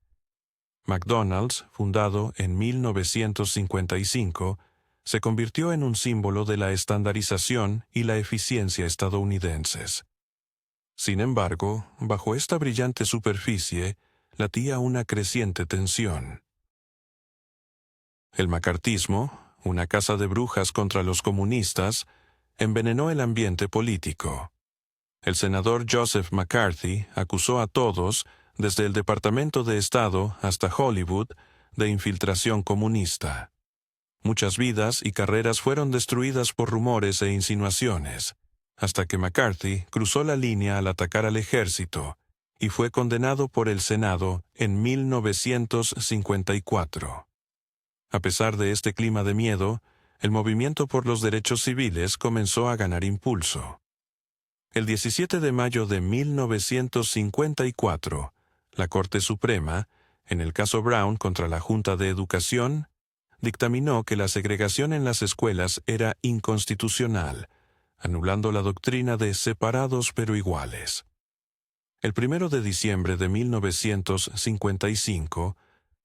McDonald's, fundado en 1955, se convirtió en un símbolo de la estandarización y la eficiencia estadounidenses. Sin embargo, bajo esta brillante superficie, latía una creciente tensión. El macartismo, una caza de brujas contra los comunistas, envenenó el ambiente político. El senador Joseph McCarthy acusó a todos, desde el Departamento de Estado hasta Hollywood, de infiltración comunista. Muchas vidas y carreras fueron destruidas por rumores e insinuaciones, hasta que McCarthy cruzó la línea al atacar al ejército y fue condenado por el Senado en 1954. A pesar de este clima de miedo, el movimiento por los derechos civiles comenzó a ganar impulso. El 17 de mayo de 1954, la Corte Suprema, en el caso Brown contra la Junta de Educación, dictaminó que la segregación en las escuelas era inconstitucional, anulando la doctrina de separados pero iguales. El 1 de diciembre de 1955,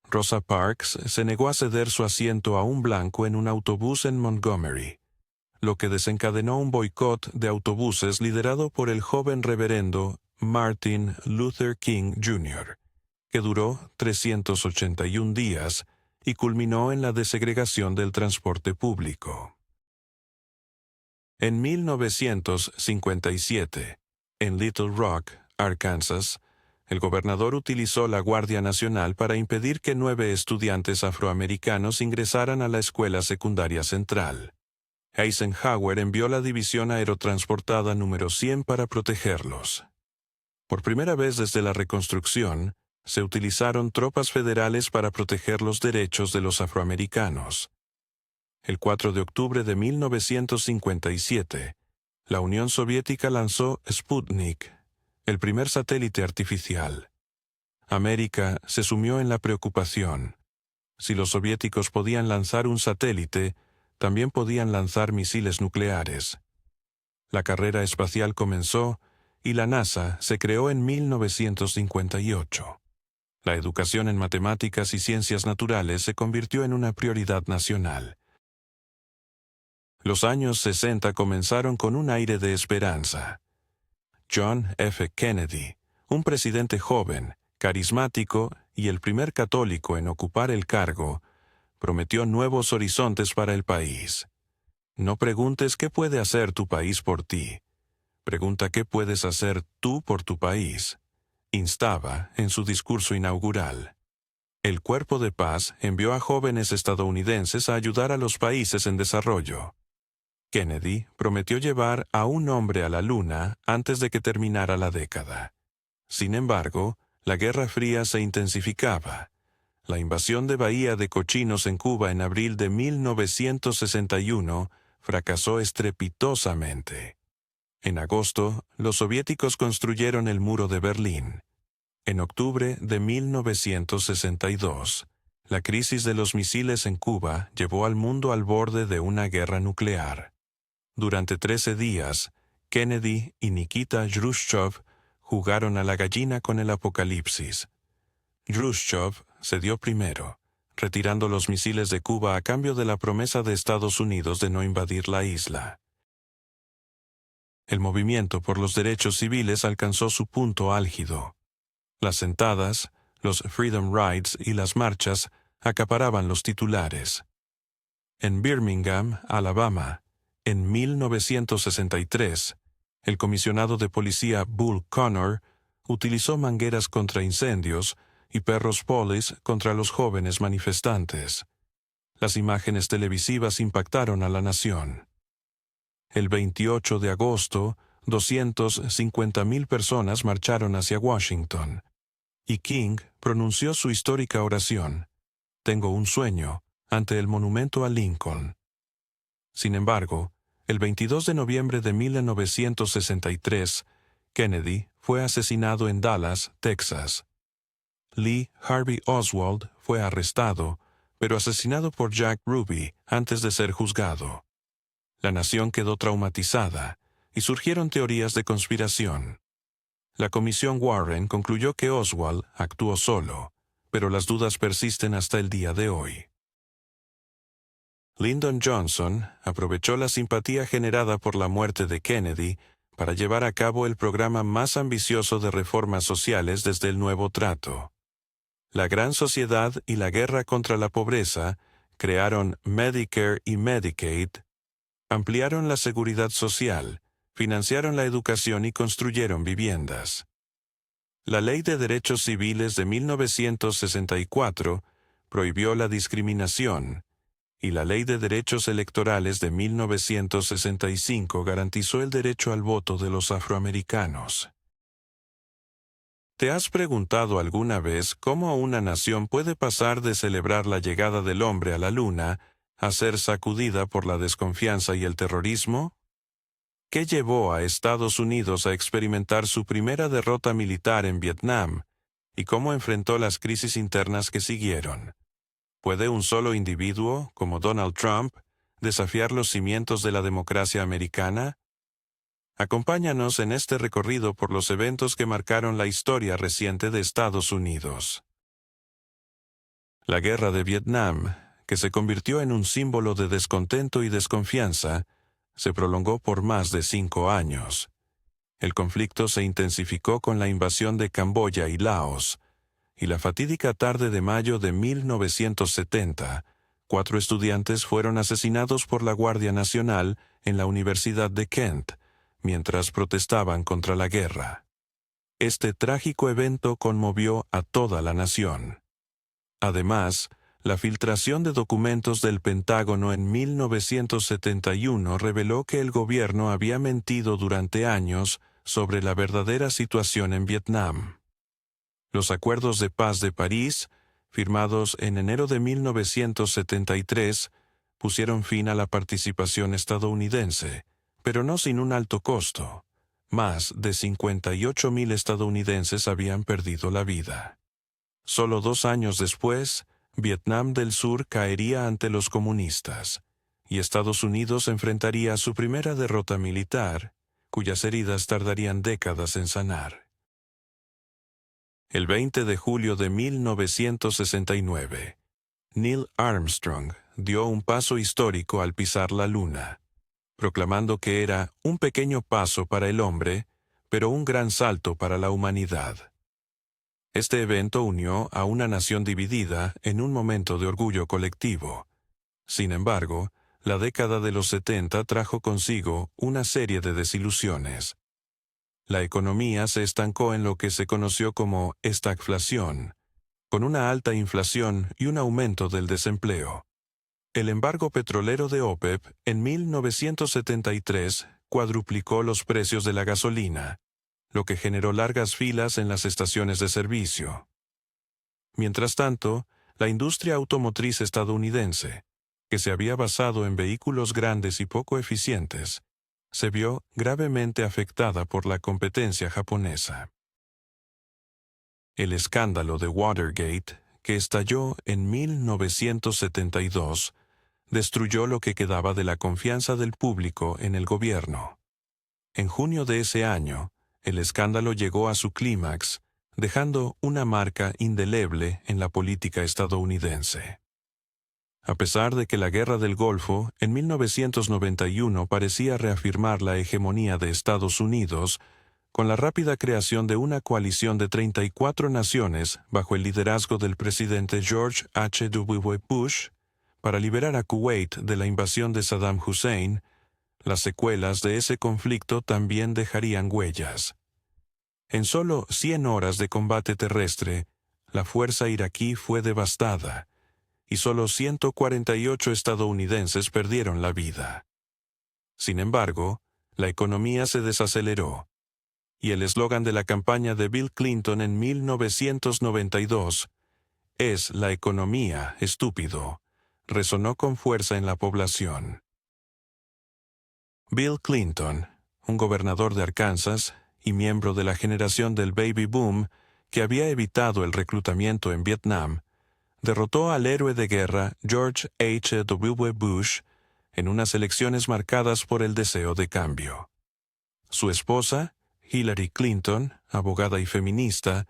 Rosa Parks se negó a ceder su asiento a un blanco en un autobús en Montgomery, lo que desencadenó un boicot de autobuses liderado por el joven reverendo Martin Luther King Jr., que duró 381 días y culminó en la desegregación del transporte público. En 1957, en Little Rock, Arkansas, el gobernador utilizó la Guardia Nacional para impedir que 9 estudiantes afroamericanos ingresaran a la escuela secundaria central. Eisenhower envió la División Aerotransportada número 100 para protegerlos. Por primera vez desde la Reconstrucción, se utilizaron tropas federales para proteger los derechos de los afroamericanos. El 4 de octubre de 1957, la Unión Soviética lanzó Sputnik, el primer satélite artificial. América se sumió en la preocupación. Si los soviéticos podían lanzar un satélite, también podían lanzar misiles nucleares. La carrera espacial comenzó y la NASA se creó en 1958. La educación en matemáticas y ciencias naturales se convirtió en una prioridad nacional. Los años 60 comenzaron con un aire de esperanza. John F. Kennedy, un presidente joven, carismático y el primer católico en ocupar el cargo, prometió nuevos horizontes para el país. No preguntes qué puede hacer tu país por ti. Pregunta qué puedes hacer tú por tu país, instaba en su discurso inaugural. El Cuerpo de Paz envió a jóvenes estadounidenses a ayudar a los países en desarrollo. Kennedy prometió llevar a un hombre a la Luna antes de que terminara la década. Sin embargo, la Guerra Fría se intensificaba. La invasión de Bahía de Cochinos en Cuba en abril de 1961 fracasó estrepitosamente. En agosto, los soviéticos construyeron el Muro de Berlín. En octubre de 1962, la crisis de los misiles en Cuba llevó al mundo al borde de una guerra nuclear. Durante 13 días, Kennedy y Nikita Khrushchev jugaron a la gallina con el apocalipsis. Khrushchev cedió primero, retirando los misiles de Cuba a cambio de la promesa de Estados Unidos de no invadir la isla. El movimiento por los derechos civiles alcanzó su punto álgido. Las sentadas, los Freedom Rides y las marchas acaparaban los titulares. En Birmingham, Alabama, en 1963, el comisionado de policía Bull Connor utilizó mangueras contra incendios y perros police contra los jóvenes manifestantes. Las imágenes televisivas impactaron a la nación. El 28 de agosto, 250,000 personas marcharon hacia Washington, y King pronunció su histórica oración, «Tengo un sueño», ante el monumento a Lincoln. Sin embargo, el 22 de noviembre de 1963, Kennedy fue asesinado en Dallas, Texas. Lee Harvey Oswald fue arrestado, pero asesinado por Jack Ruby antes de ser juzgado. La nación quedó traumatizada y surgieron teorías de conspiración. La Comisión Warren concluyó que Oswald actuó solo, pero las dudas persisten hasta el día de hoy. Lyndon Johnson aprovechó la simpatía generada por la muerte de Kennedy para llevar a cabo el programa más ambicioso de reformas sociales desde el Nuevo Trato. La Gran Sociedad y la guerra contra la pobreza crearon Medicare y Medicaid, ampliaron la seguridad social, financiaron la educación y construyeron viviendas. La Ley de Derechos Civiles de 1964 prohibió la discriminación, y la Ley de Derechos Electorales de 1965 garantizó el derecho al voto de los afroamericanos. ¿Te has preguntado alguna vez cómo una nación puede pasar de celebrar la llegada del hombre a la Luna a ser sacudida por la desconfianza y el terrorismo? ¿Qué llevó a Estados Unidos a experimentar su primera derrota militar en Vietnam y cómo enfrentó las crisis internas que siguieron? ¿Puede un solo individuo, como Donald Trump, desafiar los cimientos de la democracia americana? Acompáñanos en este recorrido por los eventos que marcaron la historia reciente de Estados Unidos. La Guerra de Vietnam, que se convirtió en un símbolo de descontento y desconfianza, se prolongó por más de 5 años. El conflicto se intensificó con la invasión de Camboya y Laos, y la fatídica tarde de mayo de 1970, 4 estudiantes fueron asesinados por la Guardia Nacional en la Universidad de Kent, mientras protestaban contra la guerra. Este trágico evento conmovió a toda la nación. Además, la filtración de documentos del Pentágono en 1971 reveló que el gobierno había mentido durante años sobre la verdadera situación en Vietnam. Los acuerdos de paz de París, firmados en enero de 1973, pusieron fin a la participación estadounidense, pero no sin un alto costo. Más de 58,000 estadounidenses habían perdido la vida. Solo 2 años después, Vietnam del Sur caería ante los comunistas, y Estados Unidos enfrentaría su primera derrota militar, cuyas heridas tardarían décadas en sanar. El 20 de julio de 1969, Neil Armstrong dio un paso histórico al pisar la Luna, proclamando que era un pequeño paso para el hombre, pero un gran salto para la humanidad. Este evento unió a una nación dividida en un momento de orgullo colectivo. Sin embargo, la década de los 70 trajo consigo una serie de desilusiones. La economía se estancó en lo que se conoció como estagflación, con una alta inflación y un aumento del desempleo. El embargo petrolero de OPEP en 1973 cuadruplicó los precios de la gasolina, lo que generó largas filas en las estaciones de servicio. Mientras tanto, la industria automotriz estadounidense, que se había basado en vehículos grandes y poco eficientes, se vio gravemente afectada por la competencia japonesa. El escándalo de Watergate, que estalló en 1972, destruyó lo que quedaba de la confianza del público en el gobierno. En junio de ese año, el escándalo llegó a su clímax, dejando una marca indeleble en la política estadounidense. A pesar de que la Guerra del Golfo en 1991 parecía reafirmar la hegemonía de Estados Unidos, con la rápida creación de una coalición de 34 naciones bajo el liderazgo del presidente George H.W. Bush, para liberar a Kuwait de la invasión de Saddam Hussein, las secuelas de ese conflicto también dejarían huellas. En solo 100 horas de combate terrestre, la fuerza iraquí fue devastada, y solo 148 estadounidenses perdieron la vida. Sin embargo, la economía se desaceleró, y el eslogan de la campaña de Bill Clinton en 1992, "Es la economía, estúpido", resonó con fuerza en la población. Bill Clinton, un gobernador de Arkansas y miembro de la generación del Baby Boom que había evitado el reclutamiento en Vietnam, derrotó al héroe de guerra George H.W. Bush en unas elecciones marcadas por el deseo de cambio. Su esposa, Hillary Clinton, abogada y feminista,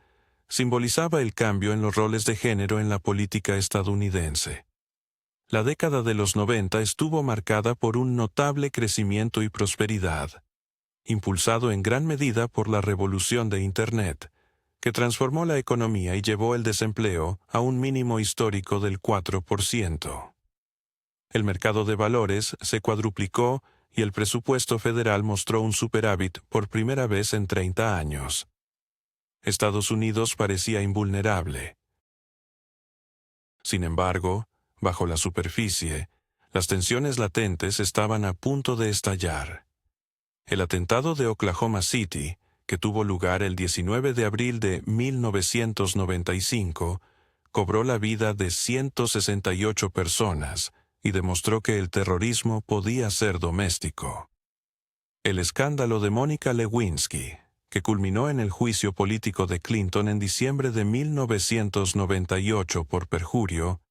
simbolizaba el cambio en los roles de género en la política estadounidense. La década de los 90 estuvo marcada por un notable crecimiento y prosperidad, impulsado en gran medida por la revolución de Internet, que transformó la economía y llevó el desempleo a un mínimo histórico del 4%. El mercado de valores se cuadruplicó y el presupuesto federal mostró un superávit por primera vez en 30 años. Estados Unidos parecía invulnerable. Sin embargo, bajo la superficie, las tensiones latentes estaban a punto de estallar. El atentado de Oklahoma City, que tuvo lugar el 19 de abril de 1995, cobró la vida de 168 personas y demostró que el terrorismo podía ser doméstico. El escándalo de Mónica Lewinsky, que culminó en el juicio político de Clinton en diciembre de 1998 por perjurio,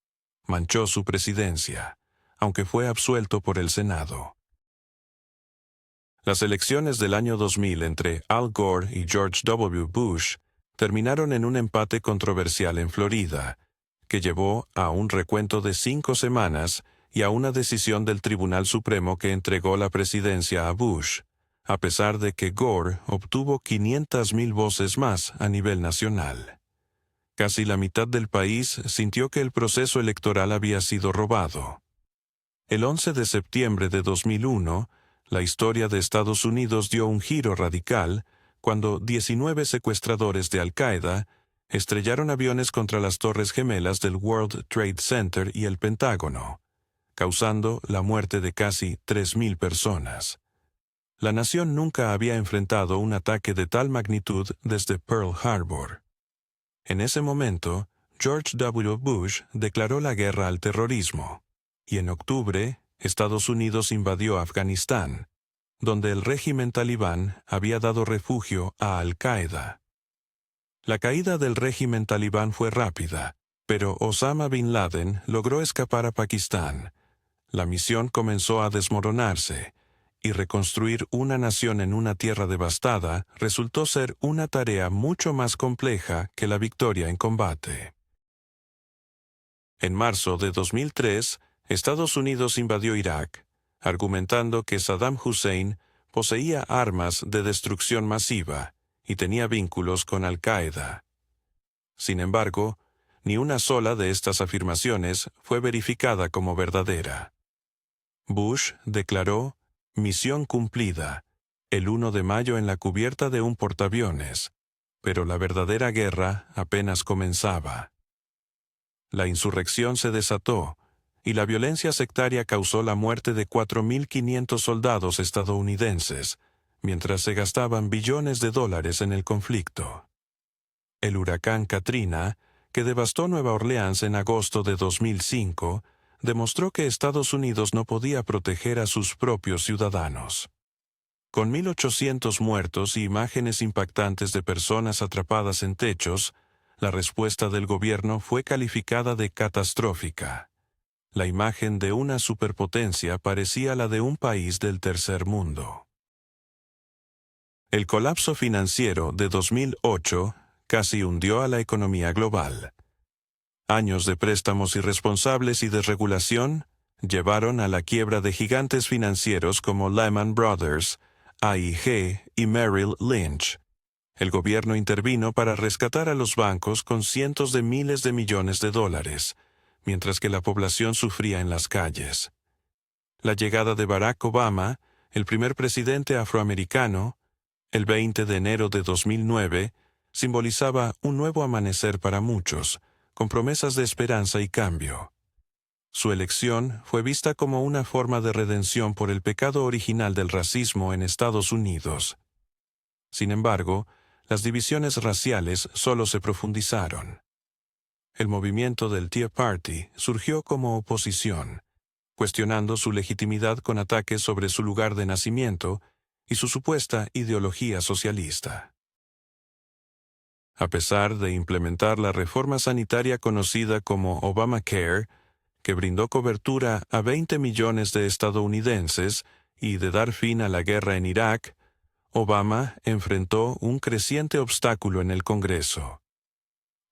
manchó su presidencia, aunque fue absuelto por el Senado. Las elecciones del año 2000 entre Al Gore y George W. Bush terminaron en un empate controversial en Florida, que llevó a un recuento de 5 semanas y a una decisión del Tribunal Supremo que entregó la presidencia a Bush, a pesar de que Gore obtuvo 500,000 voces más a nivel nacional. Casi la mitad del país sintió que el proceso electoral había sido robado. El 11 de septiembre de 2001, la historia de Estados Unidos dio un giro radical cuando 19 secuestradores de Al-Qaeda estrellaron aviones contra las Torres Gemelas del World Trade Center y el Pentágono, causando la muerte de casi 3,000 personas. La nación nunca había enfrentado un ataque de tal magnitud desde Pearl Harbor. En ese momento, George W. Bush declaró la guerra al terrorismo, y en octubre, Estados Unidos invadió Afganistán, donde el régimen talibán había dado refugio a Al-Qaeda. La caída del régimen talibán fue rápida, pero Osama Bin Laden logró escapar a Pakistán. La misión comenzó a desmoronarse, y reconstruir una nación en una tierra devastada resultó ser una tarea mucho más compleja que la victoria en combate. En marzo de 2003, Estados Unidos invadió Irak, argumentando que Saddam Hussein poseía armas de destrucción masiva y tenía vínculos con Al-Qaeda. Sin embargo, ni una sola de estas afirmaciones fue verificada como verdadera. Bush declaró «misión cumplida» el 1 de mayo en la cubierta de un portaaviones, pero la verdadera guerra apenas comenzaba. La insurrección se desató, y la violencia sectaria causó la muerte de 4,500 soldados estadounidenses, mientras se gastaban billones de dólares en el conflicto. El huracán Katrina, que devastó Nueva Orleans en agosto de 2005, demostró que Estados Unidos no podía proteger a sus propios ciudadanos. Con 1,800 muertos y imágenes impactantes de personas atrapadas en techos, la respuesta del gobierno fue calificada de catastrófica. La imagen de una superpotencia parecía la de un país del tercer mundo. El colapso financiero de 2008 casi hundió a la economía global. Años de préstamos irresponsables y desregulación llevaron a la quiebra de gigantes financieros como Lehman Brothers, AIG y Merrill Lynch. El gobierno intervino para rescatar a los bancos con cientos de miles de millones de dólares, mientras que la población sufría en las calles. La llegada de Barack Obama, el primer presidente afroamericano, el 20 de enero de 2009, simbolizaba un nuevo amanecer para muchos, con promesas de esperanza y cambio. Su elección fue vista como una forma de redención por el pecado original del racismo en Estados Unidos. Sin embargo, las divisiones raciales solo se profundizaron. El movimiento del Tea Party surgió como oposición, cuestionando su legitimidad con ataques sobre su lugar de nacimiento y su supuesta ideología socialista. A pesar de implementar la reforma sanitaria conocida como Obamacare, que brindó cobertura a 20 millones de estadounidenses y de dar fin a la guerra en Irak, Obama enfrentó un creciente obstáculo en el Congreso.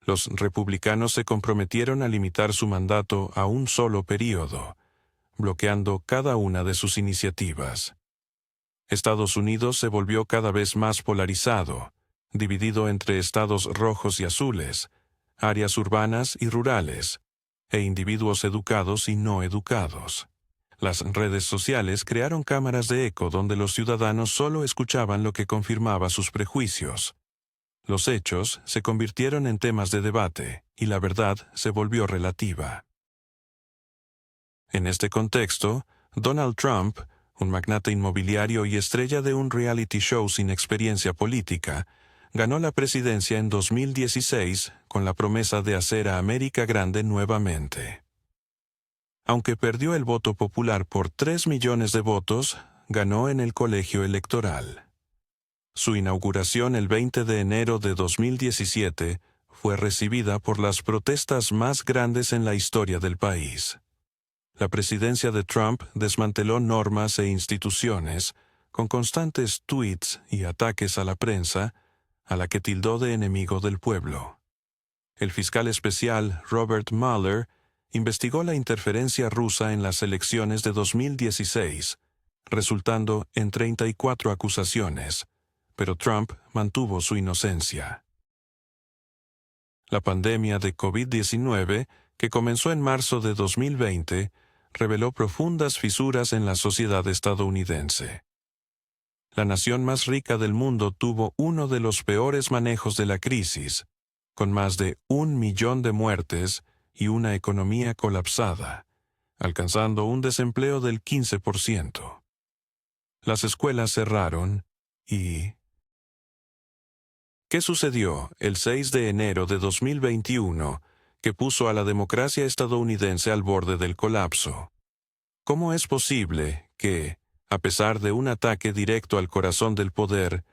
Los republicanos se comprometieron a limitar su mandato a un solo período, bloqueando cada una de sus iniciativas. Estados Unidos se volvió cada vez más polarizado, dividido entre estados rojos y azules, áreas urbanas y rurales, e individuos educados y no educados. Las redes sociales crearon cámaras de eco donde los ciudadanos solo escuchaban lo que confirmaba sus prejuicios. Los hechos se convirtieron en temas de debate, y la verdad se volvió relativa. En este contexto, Donald Trump, un magnate inmobiliario y estrella de un reality show sin experiencia política, ganó la presidencia en 2016 con la promesa de hacer a América grande nuevamente. Aunque perdió el voto popular por 3 millones de votos, ganó en el colegio electoral. Su inauguración el 20 de enero de 2017 fue recibida por las protestas más grandes en la historia del país. La presidencia de Trump desmanteló normas e instituciones, con constantes tweets y ataques a la prensa, a la que tildó de enemigo del pueblo. El fiscal especial Robert Mueller investigó la interferencia rusa en las elecciones de 2016, resultando en 34 acusaciones, pero Trump mantuvo su inocencia. La pandemia de COVID-19, que comenzó en marzo de 2020, reveló profundas fisuras en la sociedad estadounidense. La nación más rica del mundo tuvo uno de los peores manejos de la crisis, con más de 1 millón de muertes y una economía colapsada, alcanzando un desempleo del 15%. Las escuelas cerraron y... ¿Qué sucedió el 6 de enero de 2021 que puso a la democracia estadounidense al borde del colapso? ¿Cómo es posible que, a pesar de un ataque directo al corazón del poder,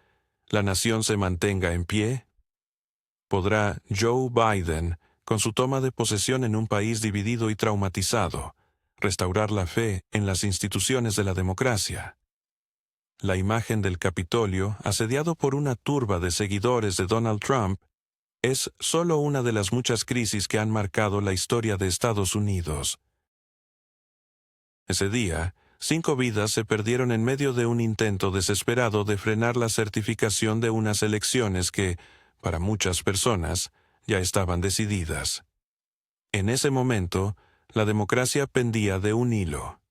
la nación se mantenga en pie? ¿Podrá Joe Biden, con su toma de posesión en un país dividido y traumatizado, restaurar la fe en las instituciones de la democracia? La imagen del Capitolio, asediado por una turba de seguidores de Donald Trump, es solo una de las muchas crisis que han marcado la historia de Estados Unidos. Ese día, 5 vidas se perdieron en medio de un intento desesperado de frenar la certificación de unas elecciones que, para muchas personas, ya estaban decididas. En ese momento, la democracia pendía de un hilo.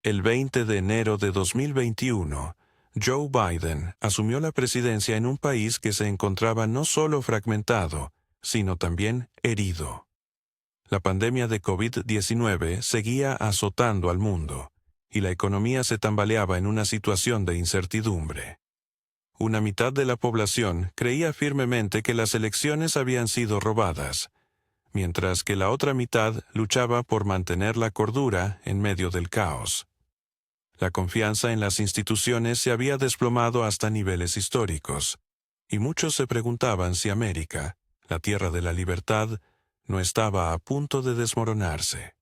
El 20 de enero de 2021, Joe Biden asumió la presidencia en un país que se encontraba no solo fragmentado, sino también herido. La pandemia de COVID-19 seguía azotando al mundo, y la economía se tambaleaba en una situación de incertidumbre. Una mitad de la población creía firmemente que las elecciones habían sido robadas, mientras que la otra mitad luchaba por mantener la cordura en medio del caos. La confianza en las instituciones se había desplomado hasta niveles históricos, y muchos se preguntaban si América, la tierra de la libertad, no estaba a punto de desmoronarse.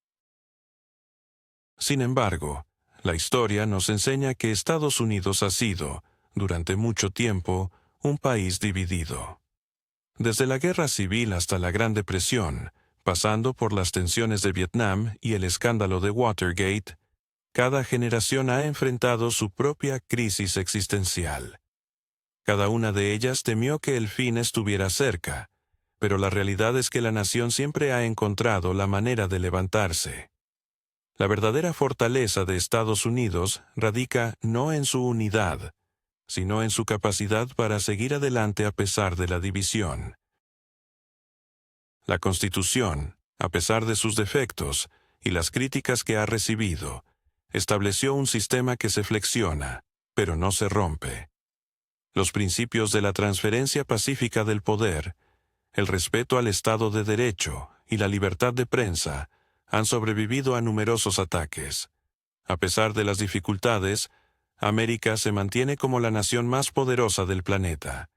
Sin embargo, la historia nos enseña que Estados Unidos ha sido, durante mucho tiempo, un país dividido. Desde la Guerra Civil hasta la Gran Depresión, pasando por las tensiones de Vietnam y el escándalo de Watergate, cada generación ha enfrentado su propia crisis existencial. Cada una de ellas temió que el fin estuviera cerca, pero la realidad es que la nación siempre ha encontrado la manera de levantarse. La verdadera fortaleza de Estados Unidos radica no en su unidad, sino en su capacidad para seguir adelante a pesar de la división. La Constitución, a pesar de sus defectos y las críticas que ha recibido, estableció un sistema que se flexiona, pero no se rompe. Los principios de la transferencia pacífica del poder, el respeto al Estado de Derecho y la libertad de prensa han sobrevivido a numerosos ataques. A pesar de las dificultades, América se mantiene como la nación más poderosa del planeta.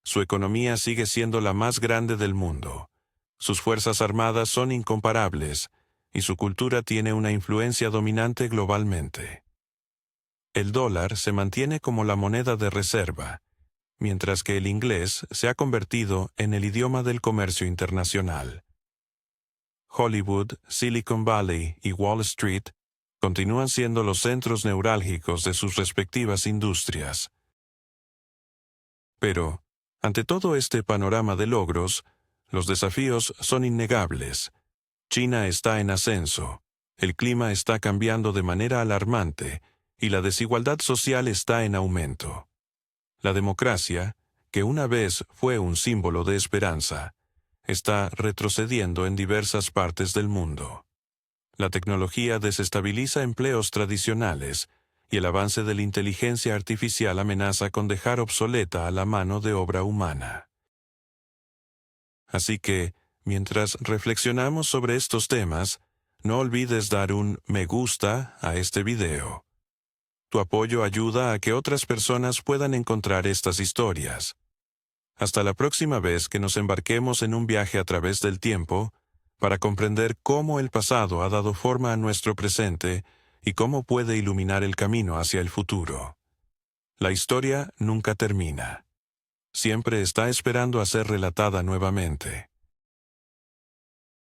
Su economía sigue siendo la más grande del mundo. Sus fuerzas armadas son incomparables, y su cultura tiene una influencia dominante globalmente. El dólar se mantiene como la moneda de reserva, mientras que el inglés se ha convertido en el idioma del comercio internacional. Hollywood, Silicon Valley y Wall Street continúan siendo los centros neurálgicos de sus respectivas industrias. Pero, ante todo este panorama de logros, los desafíos son innegables. China está en ascenso, el clima está cambiando de manera alarmante y la desigualdad social está en aumento. La democracia, que una vez fue un símbolo de esperanza, está retrocediendo en diversas partes del mundo. La tecnología desestabiliza empleos tradicionales y el avance de la inteligencia artificial amenaza con dejar obsoleta a la mano de obra humana. Así que, mientras reflexionamos sobre estos temas, no olvides dar un me gusta a este video. Tu apoyo ayuda a que otras personas puedan encontrar estas historias. Hasta la próxima vez que nos embarquemos en un viaje a través del tiempo, para comprender cómo el pasado ha dado forma a nuestro presente y cómo puede iluminar el camino hacia el futuro. La historia nunca termina. Siempre está esperando a ser relatada nuevamente.